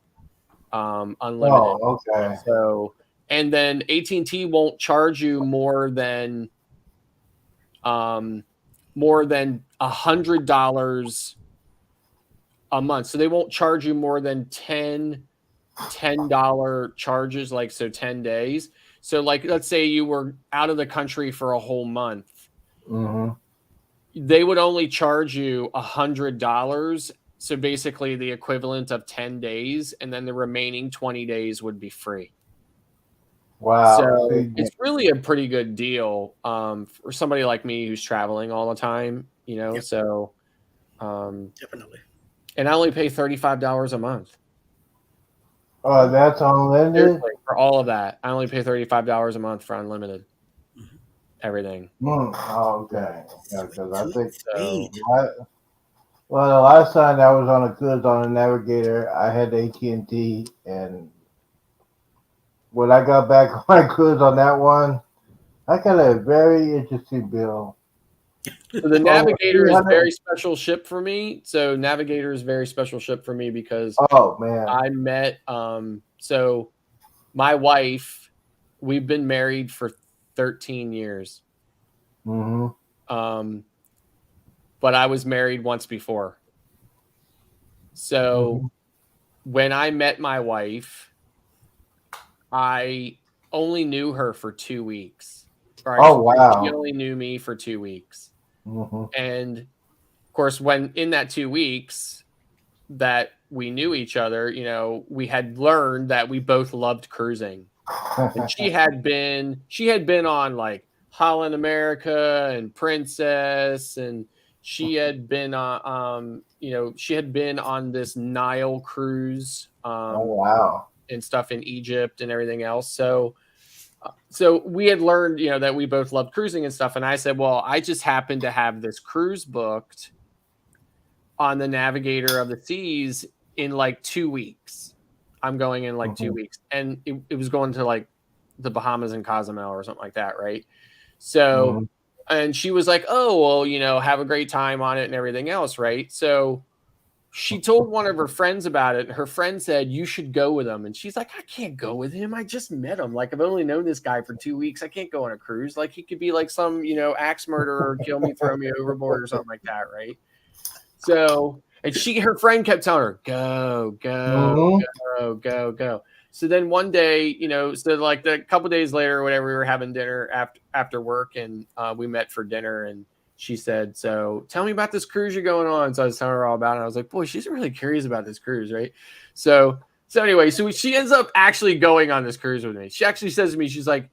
unlimited. Oh, okay. So and then AT&T won't charge you more than $100 a month. So they won't charge you more than $10 charges, like so 10 days. So like let's say you were out of the country for a whole month. They would only charge you $100. So basically the equivalent of 10 days, and then the remaining 20 days would be free. Wow. So it's really a pretty good deal for somebody like me who's traveling all the time, Yep. So Definitely. and I only pay $35 a month. Oh, that's unlimited? Seriously, for all of that. I only pay $35 a month for unlimited. Everything. Oh, okay. Yeah, because I think Sweet. well, the last time I was on a cruise on a Navigator, I had AT&T, and when I got back on my cruise on that one, I got a very interesting bill. So the Navigator is very special ship for me. So Navigator is very special ship for me because oh man, I met so my wife, we've been married for 13 years. But I was married once before. So when I met my wife, I only knew her for 2 weeks. Oh wow! She only knew me for 2 weeks. And of course, when in that 2 weeks that we knew each other, we had learned that we both loved cruising. And she had been on like Holland America and Princess, and she had been she had been on this Nile cruise oh wow! and stuff in Egypt and everything else. So we had learned, that we both loved cruising and stuff. And I said, well, I just happened to have this cruise booked on the Navigator of the Seas in like 2 weeks. I'm going in like 2 weeks. And it was going to like the Bahamas and Cozumel or something like that. Right. So, and she was like, oh, well, have a great time on it and everything else. Right. So she told one of her friends about it. And her friend said, you should go with him. And she's like, I can't go with him. I just met him. Like, I've only known this guy for 2 weeks. I can't go on a cruise. Like, he could be like some, axe murderer, kill me, throw me overboard or something like that. Right. So, and her friend kept telling her, go, go. So then one day, so like a couple days later or whatever, we were having dinner after work, and we met for dinner, and she said, so tell me about this cruise you're going on. So I was telling her all about it. I was like, boy, she's really curious about this cruise, right? So anyway, so she ends up actually going on this cruise with me. She actually says to me, she's like,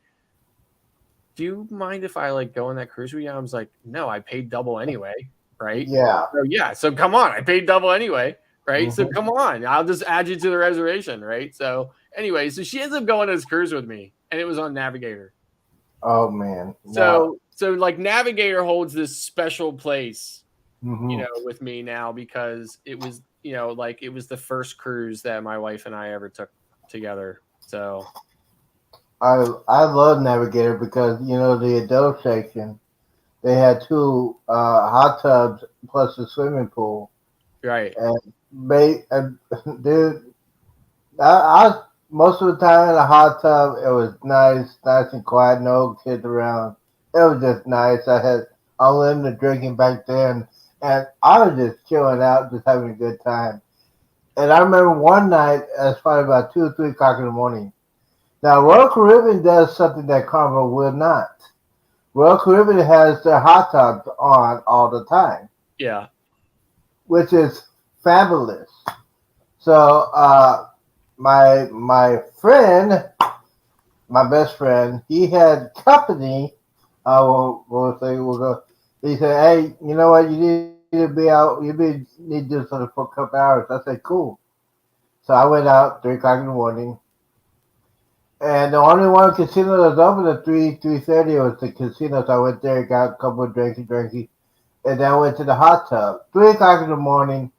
do you mind if I like go on that cruise with you? I was like, no, I paid double anyway, right? Yeah. So come on, I paid double anyway, right? So come on, I'll just add you to the reservation, right? So anyway, so she ends up going on this cruise with me, and it was on Navigator. Oh man. So like Navigator holds this special place, with me now, because it was, like it was the first cruise that my wife and I ever took together. So I love Navigator because the adult section, they had 2 hot tubs plus a swimming pool. Right. And dude, I most of the time in a hot tub, it was nice and quiet, no kids around. It was just nice. I had unlimited drinking back then, and I was just chilling out, just having a good time. And I remember one night, it was probably about 2 or 3 o'clock in the morning. Now, Royal Caribbean does something that Carnival will not. Royal Caribbean has their hot tubs on all the time. Yeah. Which is fabulous. So, my friend, my best friend, he had company. We'll go. He said, "Hey, you know what? You need to be out. Need to do something for a couple hours." I said, "Cool." So I went out 3 o'clock in the morning, and the only one casino that was open at 3:30 was the casino. So I went there, got a couple of drinky, and then I went to the hot tub. 3 o'clock in the morning.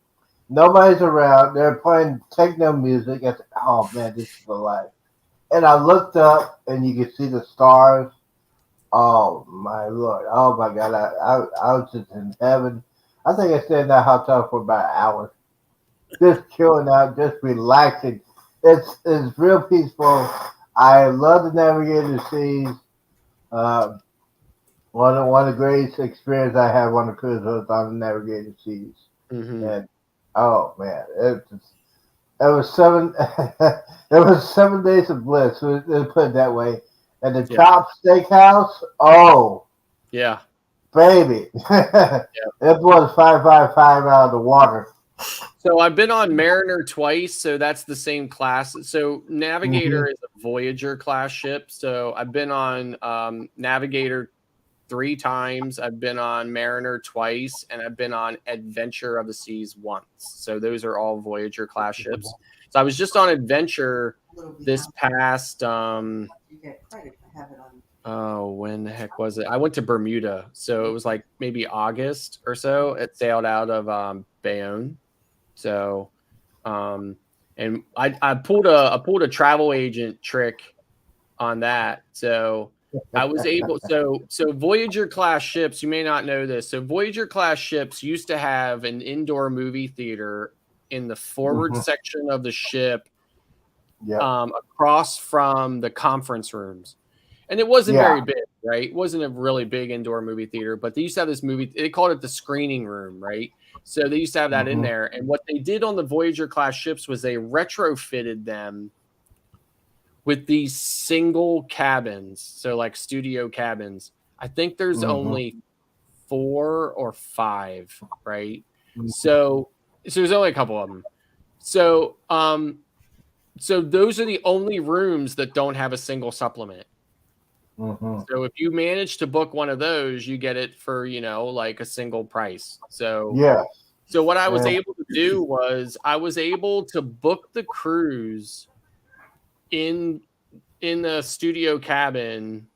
Nobody's around. They're playing techno music. I said, oh, man, this is the life. And I looked up, and you could see the stars. Oh, my Lord. Oh, my God. I was just in heaven. I think I stayed in that hot tub for about an hour. Just chilling out, just relaxing. It's real peaceful. I love the Navigator Seas. One of the greatest experiences I had on the cruise was on the Navigator Seas. And oh man, it was 7. It was 7 days of bliss. Let's put it that way. And the Chop Steakhouse, oh yeah, baby, it was 555 out of the water. So I've been on Mariner twice, so that's the same class. So Navigator is a Voyager class ship. So I've been on Navigator 3 times. I've been on Mariner twice, and I've been on Adventure of the Seas once. So those are all Voyager class ships. So I was just on Adventure this past You get credit for having it on. oh, when the heck was it? I went to Bermuda, so it was like maybe August or so. It sailed out of Bayonne. So and I pulled a travel agent trick on that. So I was able so Voyager class ships, you may not know this. So Voyager class ships used to have an indoor movie theater in the forward section of the ship, across from the conference rooms. And it wasn't very big, right? It wasn't a really big indoor movie theater, but they used to have this movie, they called it the screening room, right? So they used to have that in there. And what they did on the Voyager class ships was they retrofitted them with these single cabins. So like studio cabins. I think there's only 4 or 5, right? So there's only a couple of them. So so those are the only rooms that don't have a single supplement. So if you manage to book one of those, you get it for, like a single price. So so what I was able to do was I was able to book the cruise in the studio cabin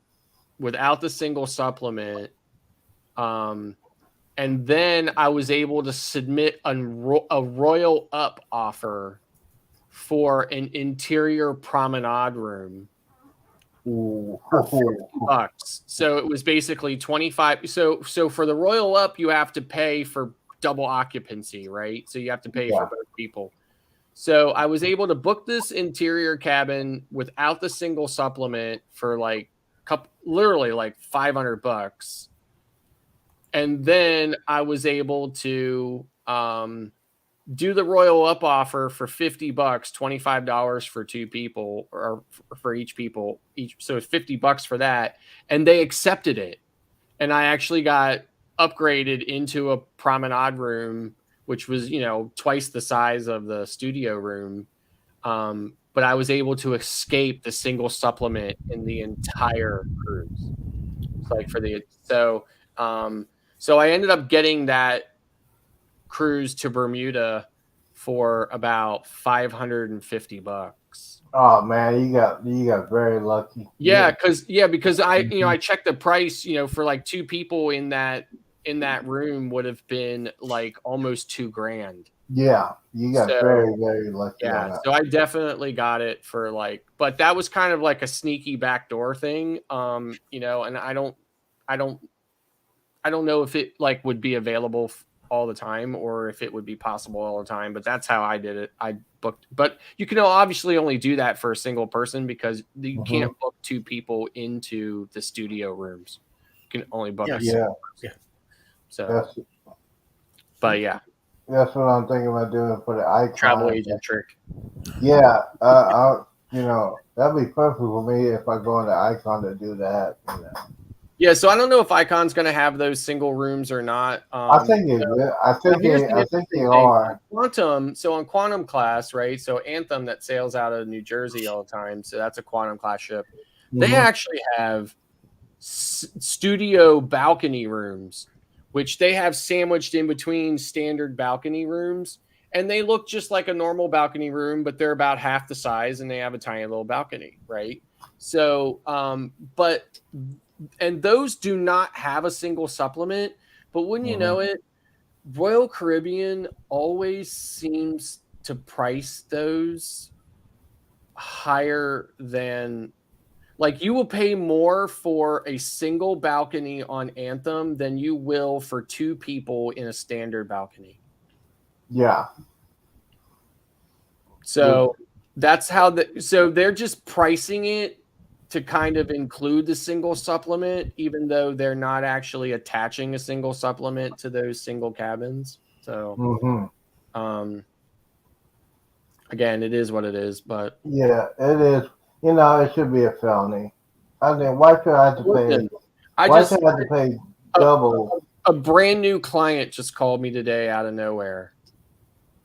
without the single supplement. And then I was able to submit a Royal Up offer for an interior promenade room for $40. So it was basically 25. So for the Royal Up, you have to pay for double occupancy, right? So you have to pay for both people. So I was able to book this interior cabin without the single supplement for like literally like $500. And then I was able to do the Royal Up offer for $50, $25 for two people or for each people each. So it's $50 for that. And they accepted it. And I actually got upgraded into a promenade room, which was, twice the size of the studio room. But I was able to escape the single supplement in the entire cruise. It's like so I ended up getting that cruise to Bermuda for about $550. Oh man, you got very lucky. Yeah, because I checked the price, for like two people in that room would have been like almost $2,000. Yeah, you got very, very lucky. Yeah, on that. so I definitely got it for but that was kind of like a sneaky backdoor thing, and I don't know if it would be available all the time or if it would be possible all the time, but that's how I did it. I booked, but you can obviously only do that for a single person because you can't book two people into the studio rooms. You can only book a single person. So, but yeah. That's what I'm thinking about doing for the icon. Travel agent trick. Yeah, that'd be perfect for me if I go into Icon to do that. Yeah, so I don't know if Icon's going to have those single rooms or not. I think it will. I think they are. Quantum. So on Quantum class, right? So Anthem that sails out of New Jersey all the time. So that's a Quantum class ship. They actually have studio balcony rooms, which they have sandwiched in between standard balcony rooms. And they look just like a normal balcony room, but they're about half the size and they have a tiny little balcony, right? So, and those do not have a single supplement, but wouldn't you know it, Royal Caribbean always seems to price those higher than, you will pay more for a single balcony on Anthem than you will for two people in a standard balcony. Yeah. So that's how so they're just pricing it to kind of include the single supplement, even though they're not actually attaching a single supplement to those single cabins. So, again, it is what it is, but yeah, it is. It should be a felony. I mean, why should I have to pay? Why should I have to pay double? A brand new client just called me today out of nowhere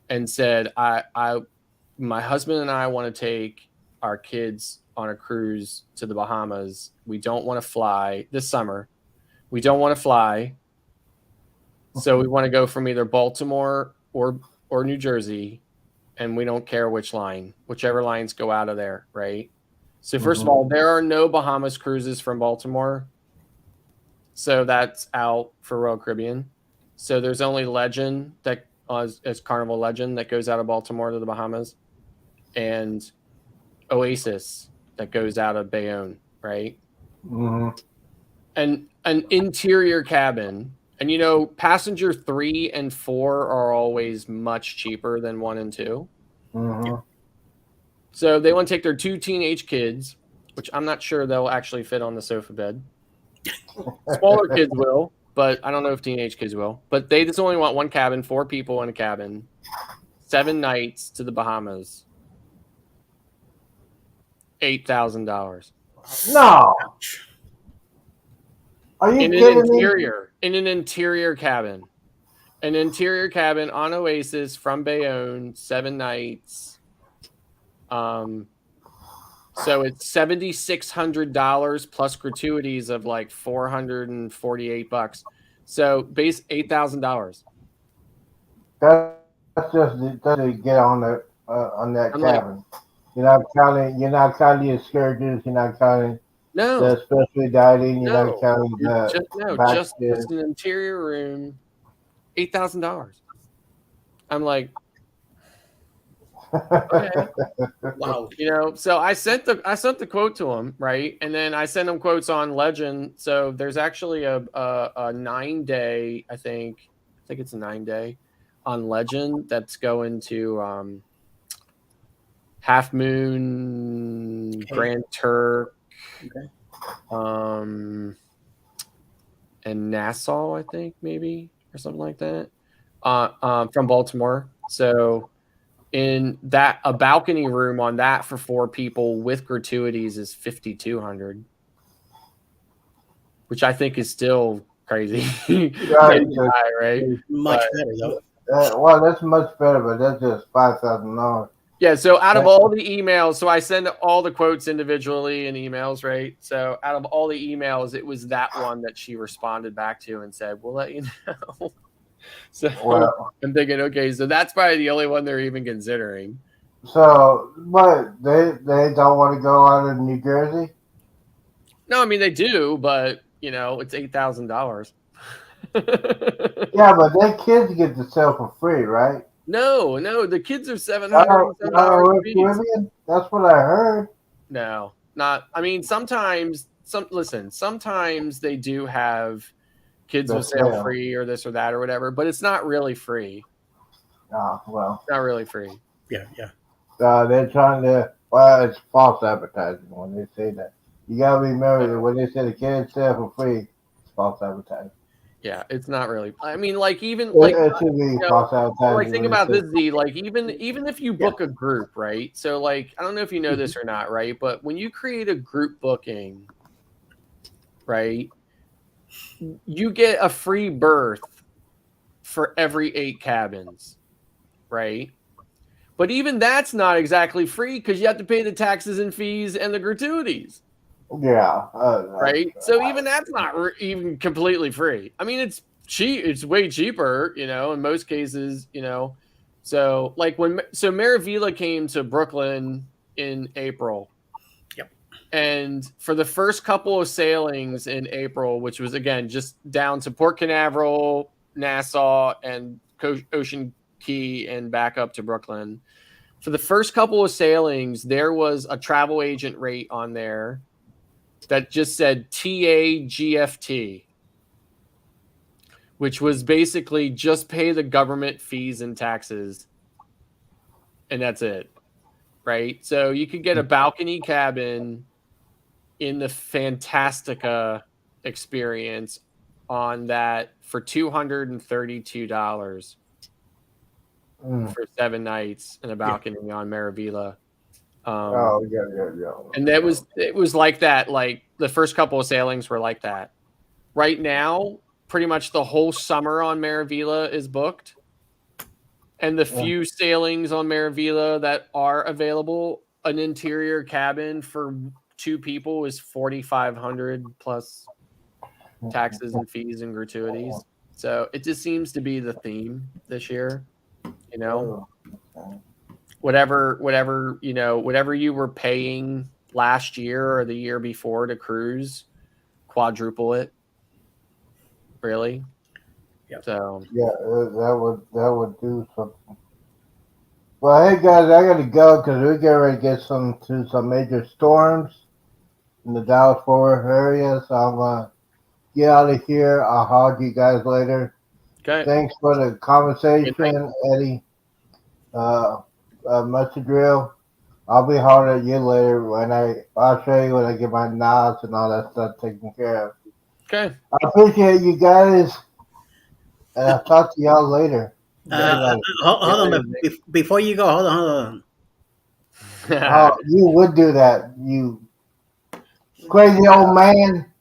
and said, my husband and I want to take our kids on a cruise to the Bahamas. We don't want to fly this summer. We don't want to fly. So we want to go from either Baltimore or New Jersey, and we don't care whichever lines go out of there, right? So first of all, there are no Bahamas cruises from Baltimore. So that's out for Royal Caribbean. So there's only Legend that as Carnival Legend that goes out of Baltimore to the Bahamas, and Oasis that goes out of Bayonne, right? And an interior cabin, and passenger 3 and 4 are always much cheaper than 1 and 2. So they want to take their 2 teenage kids, which I'm not sure they'll actually fit on the sofa bed. Smaller kids will, but I don't know if teenage kids will. But they just only want 1 cabin, 4 people in a cabin, 7 nights to the Bahamas. $8,000. No. Are you kidding me? In an interior cabin. An interior cabin on Oasis from Bayonne, 7 nights. So it's $7,600 plus gratuities of like $448. So base $8,000. That's just to get on that cabin. You're not counting the excursions. You're not counting the special dining. You're not counting just an interior room. $8,000. I'm like, okay. Wow. So I sent the quote to him, right? And then I sent him quotes on Legend. So there's actually a 9-day, I think, think it's a 9-day on Legend. That's going to Half Moon, Grand Turk, and Nassau, I think maybe, or something like that, from Baltimore. So in that, a balcony room on that for 4 people with gratuities is $5,200, which I think is still crazy. Right, high, right? Much better though. Well, that's much better, but that's just $5,000. Yeah, so out of all the emails, so I send all the quotes individually in emails, right? So out of all the emails, it was that one that she responded back to and said, "We'll let you know." So Well, I'm thinking, okay, so that's probably the only one they're even considering. so, but they don't want to go out of New Jersey? No, I mean they do, but you know, it's $8,000. Yeah, but their kids get to sell for free, right? No, the kids are $700. Caribbean? That's what I heard. No, not. I mean, sometimes sometimes they do have kids will sail free or this or that or whatever, but it's not really free. Oh, well. Not really free. Yeah. They're trying to, well, it's false advertising when they say that. You gotta remember that when they say the kids sell for free, it's false advertising. Yeah, it's not really. I mean, like even it should be false advertising. like think about this, Z. Like even if you book a group, right? So like I don't know if you know this or not, right? But when you create a group booking, right, you get a free berth for every 8 cabins, right? But even that's not exactly free because you have to pay the taxes and fees and the gratuities. Yeah. Right. So even that's not even completely free. I mean, it's cheap. It's way cheaper, you know, in most cases, you know. So like so Maravilla came to Brooklyn in April. Yep. And for the first couple of sailings in April, which was again just down to Port Canaveral, Nassau, and Ocean Key and back up to Brooklyn. For the first couple of sailings, there was a travel agent rate on there that just said TAGFT, which was basically just pay the government fees and taxes. And that's it. Right. So you could get a balcony cabin in the Fantastica experience on that for $232 for 7 nights in a balcony on Maravilla. And it was like that. Like the first couple of sailings were like that. Right now, pretty much the whole summer on Maravilla is booked, and the few sailings on Maravilla that are available, an interior cabin for 2 people is $4,500 plus taxes and fees and gratuities. So it just seems to be the theme this year. You know. Whatever, you know, whatever you were paying last year or the year before to cruise, quadruple it. Really? Yeah. So yeah, that would do something. Well, hey guys, I gotta go because we're getting ready to get some major storms in the Dallas Fort Worth area. So I'm gonna get out of here. I'll hog you guys later. Okay. Thanks for the conversation, Eddie. Mustard Drill. I'll be hard at you later I'll show you when I get my knobs and all that stuff taken care of. Okay. I appreciate you guys. And I'll talk to y'all later. Hold on, before you go, hold on. Oh, you would do that, you crazy old man.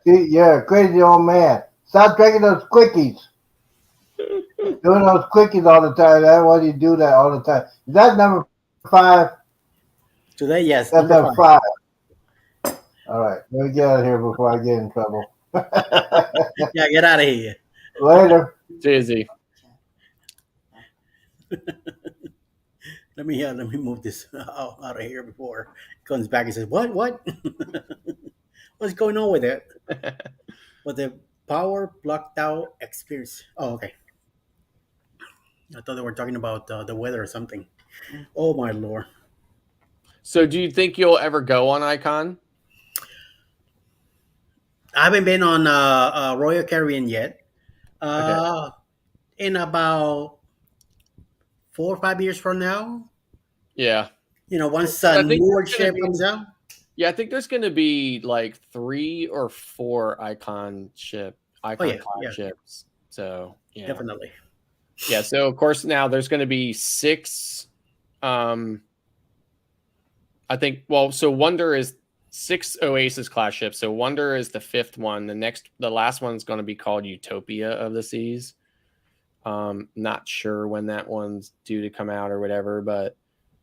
You're a crazy old man. Stop drinking those quickies. Doing those quickies all the time. That's why you do that all the time. Is that number 5? Today, yes. That's number 5. All right. Let me get out of here before I get in trouble. Yeah, get out of here. Later. Jay-Z. Let me move this out of here before he comes back and says, What? What's going on with it? With the power blocked out experience. Oh, okay. I thought they were talking about the weather or something. Oh my Lord. So do you think you'll ever go on Icon? I haven't been on Royal Caribbean yet. Okay. In about 4 or 5 years from now, Yeah. once But a I think newer there's gonna ship be comes out. Yeah, I think there's going to be like 3 or 4 Oh icon yeah, class yeah, ships. So yeah, definitely. yeah. So of course now there's going to be 6. Um, I think. Well, so Wonder is 6 Oasis class ships. So Wonder is the 5th one. The last one's going to be called Utopia of the Seas. Not sure when that one's due to come out or whatever, but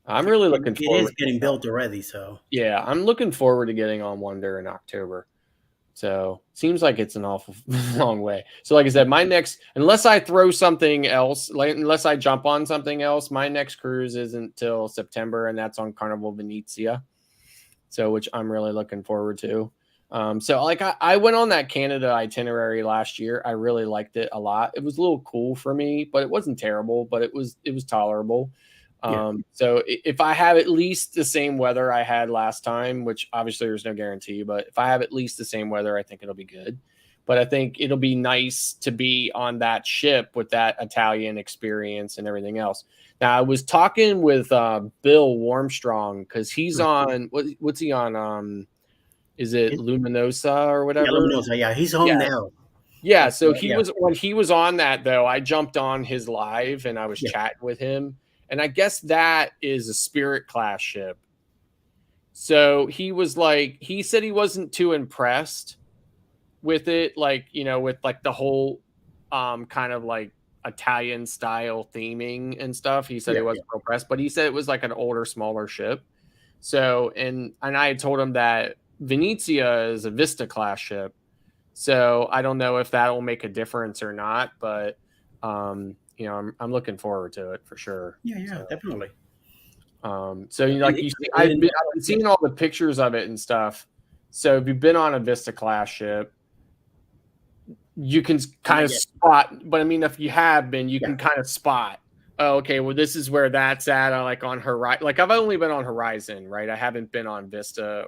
I'm really looking It is forward. getting built already, so Yeah, I'm looking forward to getting on Wonder in October. So seems like it's an awful long way. So like I said, my next, unless I throw something else, like unless I jump on something else, my next cruise isn't till September, and that's on Carnival Venezia. So which I'm really looking forward to. So like I went on that Canada itinerary last year. I really liked it a lot. It was a little cool for me, but it wasn't terrible, but it was tolerable. yeah, So if I have at least the same weather I had last time, which obviously there's no guarantee, but if I have at least the same weather, I think it'll be good. But I think it'll be nice to be on that ship with that Italian experience and everything else. Now I was talking with Bill Warmstrong because he's on what's he on? Is it Luminosa or yeah, whatever? Luminosa. Yeah, he's Yeah, home now. yeah. But, So he yeah, was when he was on that though. I jumped on his live and I was yeah, chatting with him, and I guess that is a Spirit class ship. So he said he wasn't too impressed with it, like with like the whole kind of like Italian style theming and stuff. He said he yeah, yeah. wasn't real impressed, but he said it was like an older, smaller ship. So and I had told him that Venezia is a Vista class ship. So I don't know if that'll make a difference or not, but I'm looking forward to it for sure. Yeah, yeah, So definitely. like you see, I've been seeing all the pictures of it and stuff. So if you've been on a Vista class ship, you can kind of spot, but I mean, if you have been, you can kind of spot, oh, okay, well, this is where that's at. Like on Horizon, like I've only been on Horizon, right? I haven't been on Vista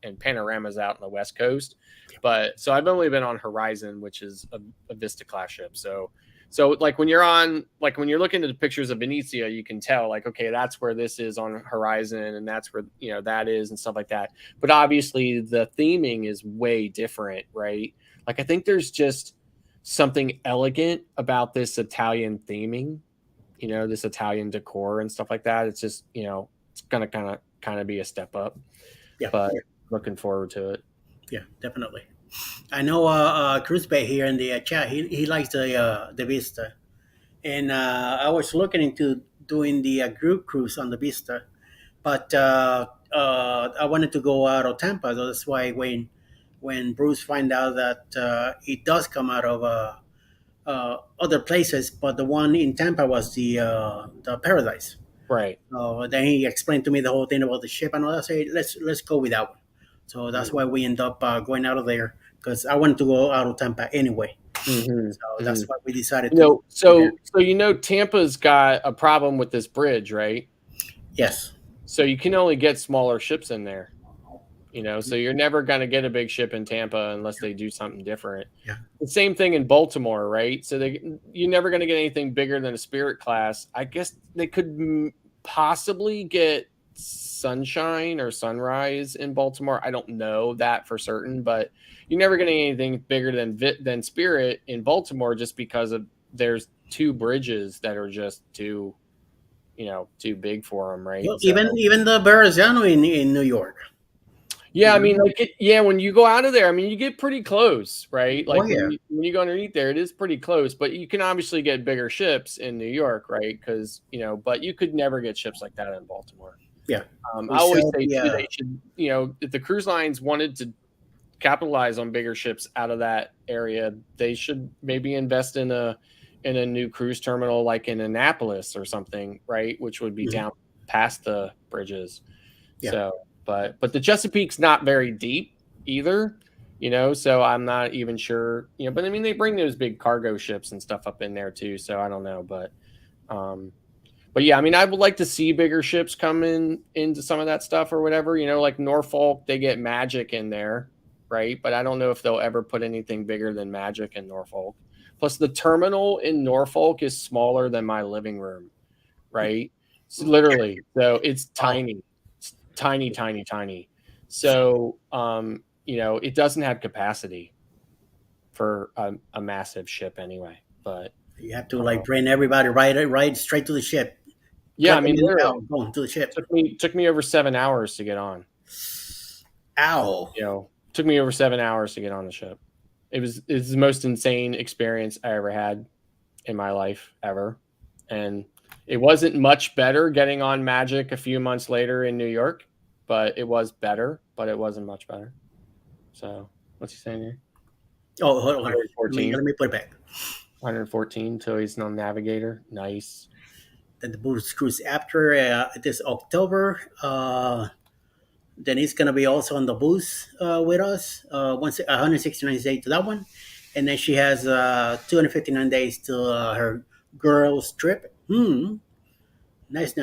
and Panorama's out on the West Coast, but so I've only been on Horizon, which is a Vista class ship. So like when you're looking at the pictures of Venezia, you can tell like, okay, that's where this is on Horizon, and that's where that is and stuff like that. But obviously the theming is way different, right? Like I think there's just something elegant about this Italian theming, this Italian decor and stuff like that. It's just, it's gonna kind of be a step up. Yeah, but yeah, looking forward to it. yeah, definitely. I know Cruz Bay here in the chat. He likes the Vista, and I was looking into doing the group cruise on the Vista, but I wanted to go out of Tampa. So that's why when Bruce find out that it does come out of other places, but the one in Tampa was the Paradise. Right. Then he explained to me the whole thing about the ship, and I say let's go with that one. So that's why we end up going out of there because I wanted to go out of Tampa anyway. Mm-hmm. So that's why we decided to. to. So Tampa's got a problem with this bridge, right? Yes. So you can only get smaller ships in there. So you're never going to get a big ship in Tampa unless they do something different. Yeah. The same thing in Baltimore, right? So you're never going to get anything bigger than a Spirit class. I guess they could possibly get Sunshine or Sunrise in Baltimore. I don't know that for certain, but you're never going to get anything bigger than Spirit in Baltimore just because there's 2 bridges that are just too big for them, right? Well, even the Verrazano in New York. Yeah, I mean, when you go out of there, I mean, you get pretty close, right? Like when you go underneath there, it is pretty close, but you can obviously get bigger ships in New York, right? Because, but you could never get ships like that in Baltimore. Yeah. I always say, too, they should, if the cruise lines wanted to capitalize on bigger ships out of that area, they should maybe invest in a new cruise terminal like in Annapolis or something, right? Which would be down past the bridges. Yeah. So. But the Chesapeake's not very deep either, so I'm not even sure, but I mean, they bring those big cargo ships and stuff up in there too. So I don't know, but yeah, I mean, I would like to see bigger ships come into some of that stuff or whatever, like Norfolk, they get Magic in there, right? But I don't know if they'll ever put anything bigger than Magic in Norfolk. Plus, the terminal in Norfolk is smaller than my living room, right? So literally, so it's tiny, it's tiny, tiny, tiny. So, it doesn't have capacity for a massive ship anyway. But you have to like bring everybody right straight to the ship. yeah, Cut I mean, them literally, out, going to the ship. took me over 7 hours to get on. Ow! Took me over 7 hours to get on the ship. It's the most insane experience I ever had in my life ever, and it wasn't much better getting on Magic a few months later in New York, but it was better, but it wasn't much better. So what's he saying here? Oh, hold on. 114. Let me put it back. 114 till he's no navigator. Nice. Then the boost cruise after this October. Then he's gonna be also on the boost with us. Once 169 days to that one, and then she has 259 days to her girls trip. Nice.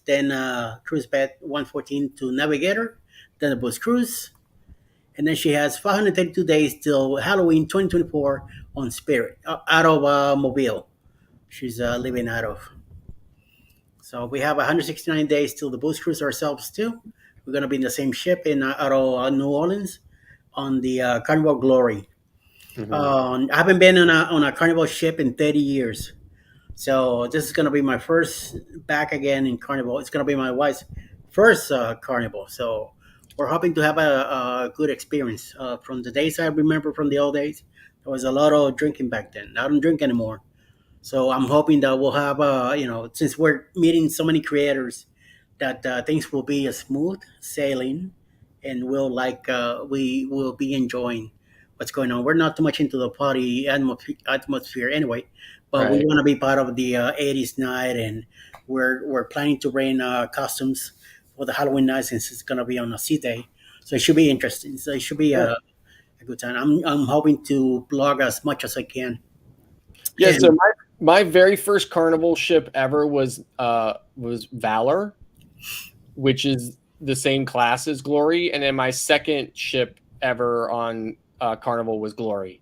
Then cruise back 114 to Navigator. Then the boost cruise, and then she has 532 days till Halloween 2024 on Spirit out of Mobile. She's living out of. So we have 169 days till the boost cruise ourselves too. We're gonna be in the same ship in out of New Orleans on the Carnival Glory. I haven't been on a Carnival ship in 30 years, so this is gonna be my first back again in Carnival. It's gonna be my wife's first Carnival, so we're hoping to have a good experience. From the days I remember from the old days, there was a lot of drinking back then. I don't drink anymore. So I'm hoping that we'll have, since we're meeting so many creators, that things will be a smooth sailing, and we will be enjoying what's going on. We're not too much into the party atmosphere anyway, but we Right. want to be part of the '80s night, and we're planning to bring costumes for the Halloween night since it's gonna be on a sea day. So it should be interesting. So it should be a good time. I'm hoping to blog as much as I can. Yeah, And- so my very first Carnival ship ever was Valor, which is the same class as Glory, and then my second ship ever on Carnival was Glory.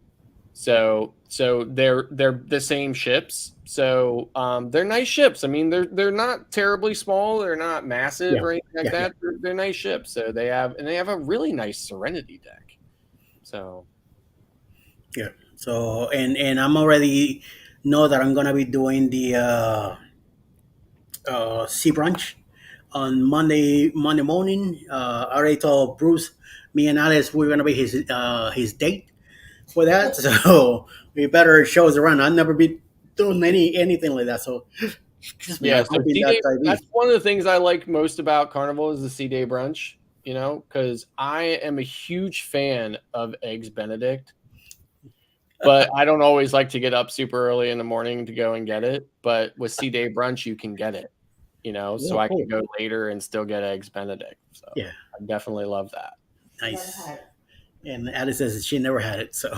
So they're the same ships. So they're nice ships. I mean, they're not terribly small. They're not massive Yeah. or anything like Yeah, that. They're nice ships. So they have a really nice Serenity deck. So Yeah. So and I'm already know that I'm gonna be doing the sea brunch on Monday morning. I already told Bruce, me and Alice, we're gonna be his date for that. So we better show us around. I've never been doing anything like that. So excuse me. yeah, I'm so hoping that I that's one of the things I like most about Carnival is the sea day brunch. Because I am a huge fan of Eggs Benedict. But I don't always like to get up super early in the morning to go and get it. But with sea day brunch, you can get it, so I can go later and still get Eggs Benedict. So Yeah. I definitely love that. Nice. And Alice says she never had it. So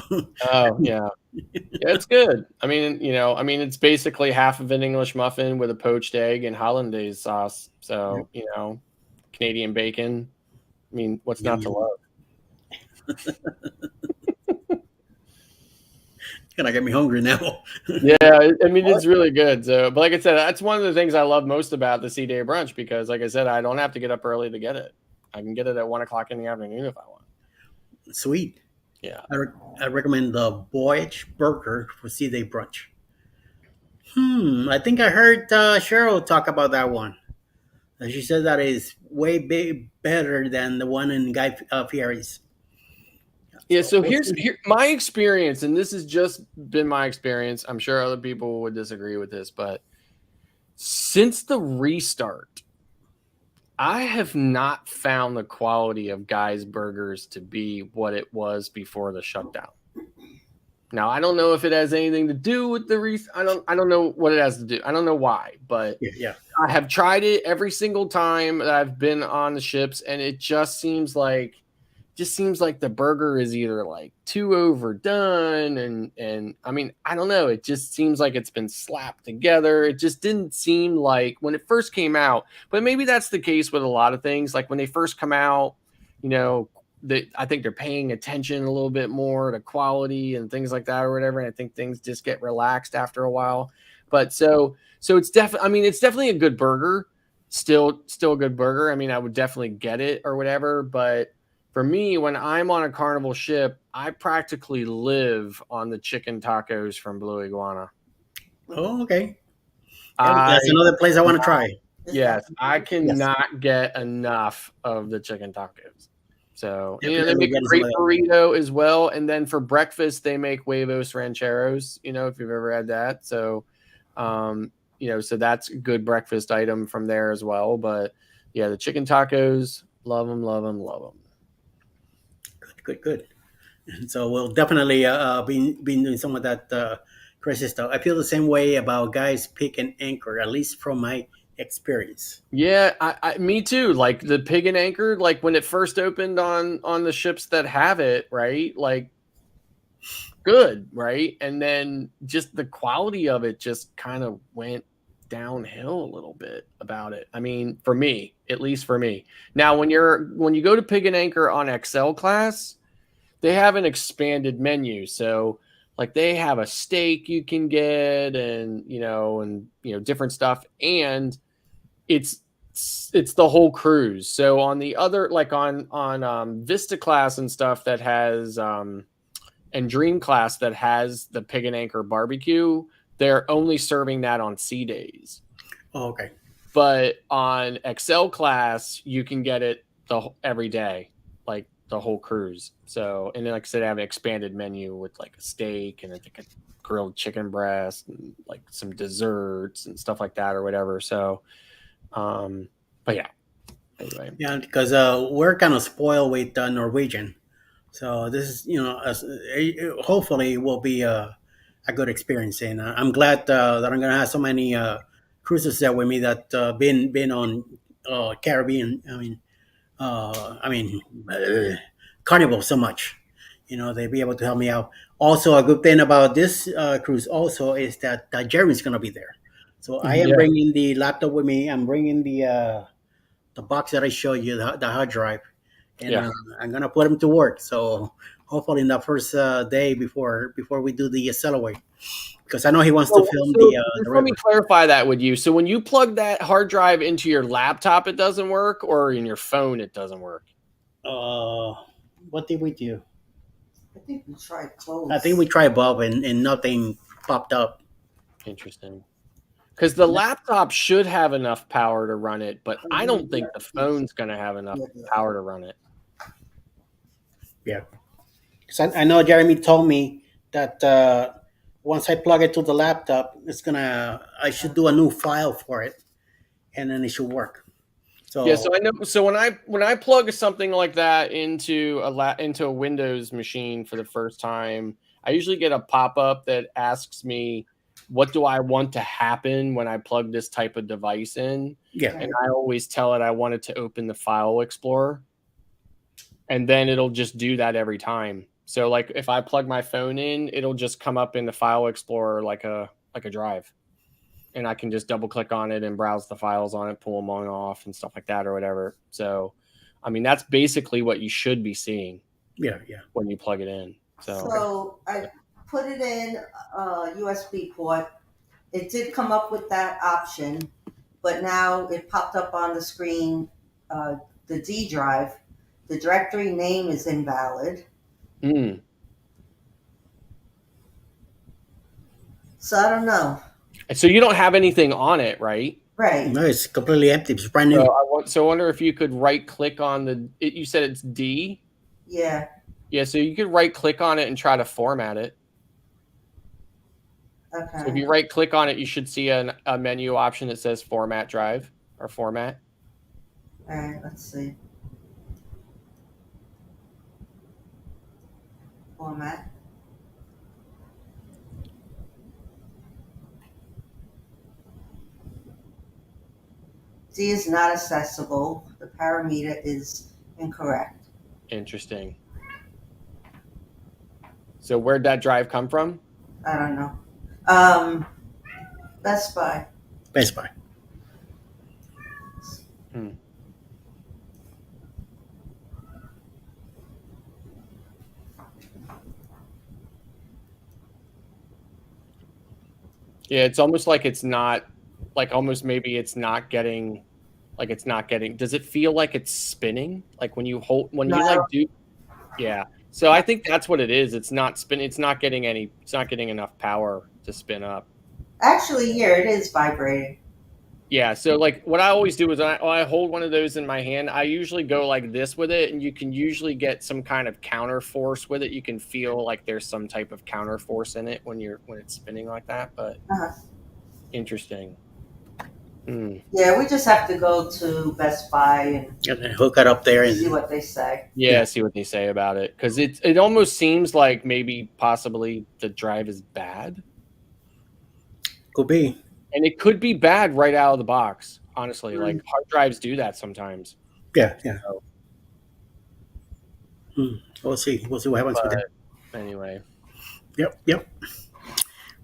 Oh yeah. Yeah, it's good. I mean, it's basically half of an English muffin with a poached egg and hollandaise sauce. So, Canadian bacon. I mean, what's not to love? gonna get me hungry now. Yeah, I mean, it's really good. So, but like I said, that's one of the things I love most about the sea day brunch because, like I said, I don't have to get up early to get it. I can get it at 1:00 in the afternoon if I want. Sweet. Yeah. I recommend the Voyage Burger for sea day brunch. I think I heard Cheryl talk about that one. And she said that is way better than the one in Guy Fieri's. Yeah, so here's my experience, and this has just been my experience. I'm sure other people would disagree with this, but since the restart, I have not found the quality of Guy's Burgers to be what it was before the shutdown. Now, I don't know if it has anything to do with the I don't know what it has to do. I don't know why, but yeah. I have tried it every single time that I've been on the ships, and it just seems like the burger is either like too overdone and I mean, I don't know. It just seems like it's been slapped together. It just didn't seem like when it first came out, but maybe that's the case with a lot of things. Like when they first come out, I think they're paying attention a little bit more to quality and things like that or whatever. And I think things just get relaxed after a while. But so it's definitely, I mean, it's definitely a good burger. Still a good burger. I mean, I would definitely get it or whatever. But for me, when I'm on a Carnival ship, I practically live on the chicken tacos from Blue Iguana. Oh, okay. That's another place I want to try. Yes, I cannot get enough of the chicken tacos. So, Yeah, you know, they make a getting some great of that. burrito as well. And then for breakfast, they make huevos rancheros, you know, if you've ever had that. So, you know, so that's a good breakfast item from there as well. But yeah, the chicken tacos, love them, love them, love them. Good. And so we'll definitely be doing some of that crazy stuff. I feel the same way about guys pick and anchor, at least from my experience. Yeah, me too. Like the pig and anchor, like when it first opened on the ships that have it, right? Like good, right? And then just the quality of it just kind of went downhill a little bit about it. I mean, for me, at least for me. Now, when you go to Pig and Anchor on XL class, they have an expanded menu. So like they have a steak you can get and different stuff, and it's the whole cruise. So on the other, like on Vista class and stuff that has and Dream class that has the Pig and Anchor barbecue, they're only serving that on sea days. Oh, okay. But on XL class, you can get it every day, like the whole cruise. So, and then like I said, I have an expanded menu with like a steak and I think a grilled chicken breast and like some desserts and stuff like that or whatever. So, but yeah. Anyway. Yeah, because we're kind of spoiled with Norwegian. So this is, hopefully will be a good experience. And I'm glad that I'm going to have so many cruises there with me that been on Caribbean. Carnival so much. You know, they be able to help me out. Also, a good thing about this cruise also is that Jeremy's going to be there. So I am bringing the laptop with me. I'm bringing the box that I showed you, the hard drive, and I'm gonna put him to work. So hopefully in the first day before we do the Accelerate, because I know he wants to film the let me clarify that with you. So when you plug that hard drive into your laptop, it doesn't work, or in your phone, it doesn't work. What did we do? I think we tried close. I think we tried Bob and nothing popped up. Interesting. Because the laptop should have enough power to run it, but I don't think the phone's going to have enough power to run it. Yeah. Because I know Jeremy told me that once I plug it to the laptop, I should do a new file for it, and then it should work. So yeah, so I know. So when I plug something like that into a Windows machine for the first time, I usually get a pop-up that asks me, what do I want to happen when I plug this type of device in? Yeah. And I always tell it I want it to open the File Explorer. And then it'll just do that every time. So like if I plug my phone in, it'll just come up in the File Explorer like a drive. And I can just double click on it and browse the files on it, pull them on and off and stuff like that or whatever. So, I mean, that's basically what you should be seeing. Yeah. When you plug it in. So I put it in a USB port. It did come up with that option, but now it popped up on the screen, the D drive. The directory name is invalid. So I don't know. So you don't have anything on it, right? Right. No, it's completely empty. It's brand new. So I wonder if you could right click on you said it's D? Yeah. Yeah, so you could right click on it and try to format it. Okay. So if you right click on it, you should see a menu option that says format drive or format. All right, let's see. Format. D is not accessible. The parameter is incorrect. Interesting. So where'd that drive come from? I don't know. Best Buy. Best Buy. Yeah, it's almost like it's not, like almost maybe it's not getting, like it's not getting. Does it feel like it's spinning? Like when you hold, when you like No, do, yeah. So I think that's what it is. It's not spinning. It's not getting any. It's not getting enough power to spin up. actually, here it is vibrating. Yeah. So like what I always do is when I hold one of those in my hand, I usually go like this with it, and you can usually get some kind of counter force with it. You can feel like there's some type of counter force in it when it's spinning like that. But Uh-huh. interesting. Hmm. Yeah, we just have to go to Best Buy And then hook it up there and see and what they say. Yeah, see what they say about it, because it almost seems like maybe possibly the drive is bad, could be. and it could be bad right out of the box. Honestly, like hard drives do that sometimes. Yeah, yeah. So, We'll see. We'll see what happens with it. but anyway, Yep, yep.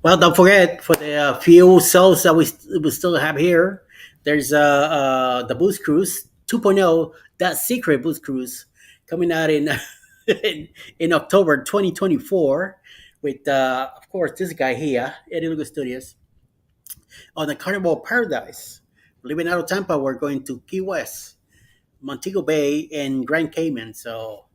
Well, don't forget for the few cells that we still have here. There's the Boost Cruise 2.0, that secret Boost Cruise coming out in in October 2024 with of course this guy here, Eddie Lugo Studios on the Carnival Paradise. Leaving out of Tampa, we're going to Key West, Montego Bay, and Grand Cayman. So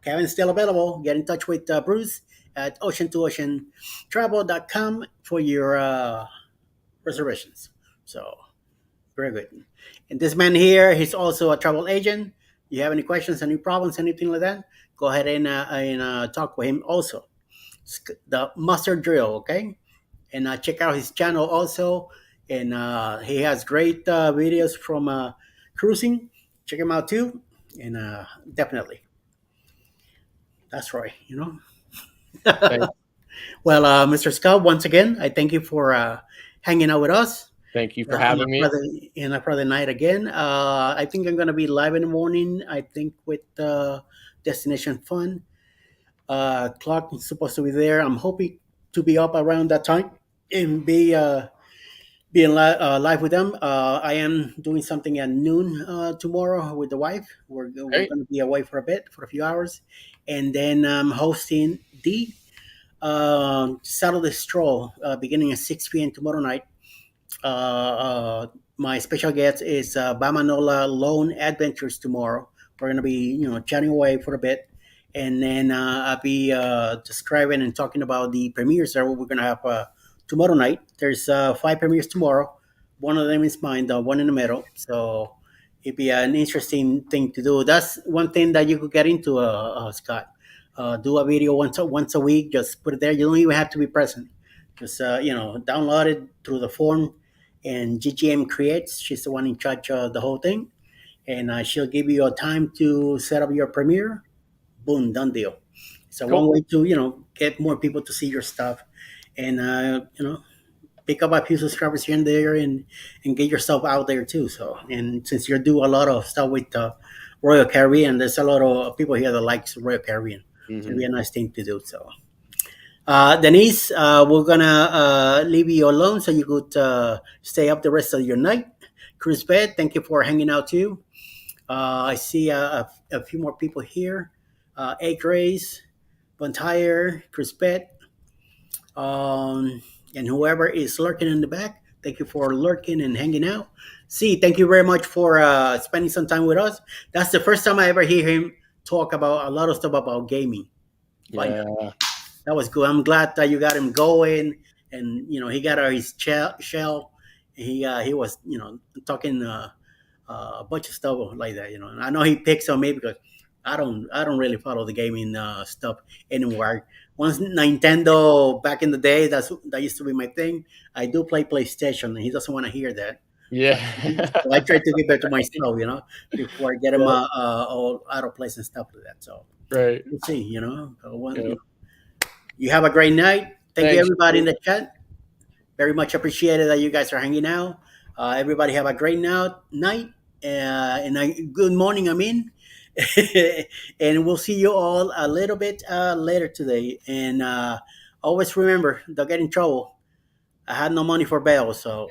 Kevin's still available. Get in touch with Bruce at ocean2oceantravel.com for your reservations. So, very good. And this man here, he's also a travel agent. You have any questions, any problems, anything like that, go ahead and talk with him also. The Master Drill, okay? And check out his channel also. And he has great videos from cruising. Check him out too. And definitely. That's right, you know. thank, Well, Mr. Scott, once again, I thank you for hanging out with us thank you for having me. in a Friday night again. I think I'm going to be live in the morning, I think, with Destination Fun. Clark is supposed to be there. I'm hoping to be up around that time and live with them. I am doing something at noon tomorrow with the wife. We're Great. going to be away for a bit, for a few hours. And then I'm hosting the Saturday Stroll beginning at 6 p.m. tomorrow night. My special guest is Bamanola Lone Adventures tomorrow. We're going to be, chatting away for a bit. And then I'll be describing and talking about the premieres that we're going to have tomorrow night. There's 5 premieres tomorrow. One of them is mine, the one in the middle. So it'd be an interesting thing to do. That's one thing that you could get into, Scott. Do a video once a week. Just put it there. You don't even have to be present. Just download it through the phone, and GGM creates. She's the one in charge of the whole thing, and she'll give you a time to set up your premiere. Boom, done deal. So Cool. one way to get more people to see your stuff, and pick up a few subscribers here and there, and get yourself out there too. So, and since you do a lot of stuff with Royal Caribbean, there's a lot of people here that likes Royal Caribbean. So it'd be a nice thing to do. So, Denise, we're gonna leave you alone so you could stay up the rest of your night. Chris Bed, thank you for hanging out too. I see a few more people here. Egg Race, Bontire, Chris Bed, and whoever is lurking in the back. Thank you for lurking and hanging out. See, thank you very much for spending some time with us. That's the first time I ever hear him talk about a lot of stuff about gaming. Yeah. That was good. I'm glad that you got him going, and he got his shell. He was talking a bunch of stuff like that. And I know he picks on me because I don't really follow the gaming stuff anymore. Once Nintendo back in the day, that used to be my thing. I do play PlayStation, and he doesn't want to hear that. Yeah. So I try to give it to myself, before I get him all out of place and stuff like that. So Right. we'll see, You have a great night. Thank you, Thanks. everybody in the chat. Very much appreciated that you guys are hanging out. Everybody have a great night and a good morning, I mean. And we'll see you all a little bit later today. And always remember, don't get in trouble. I had no money for bail, so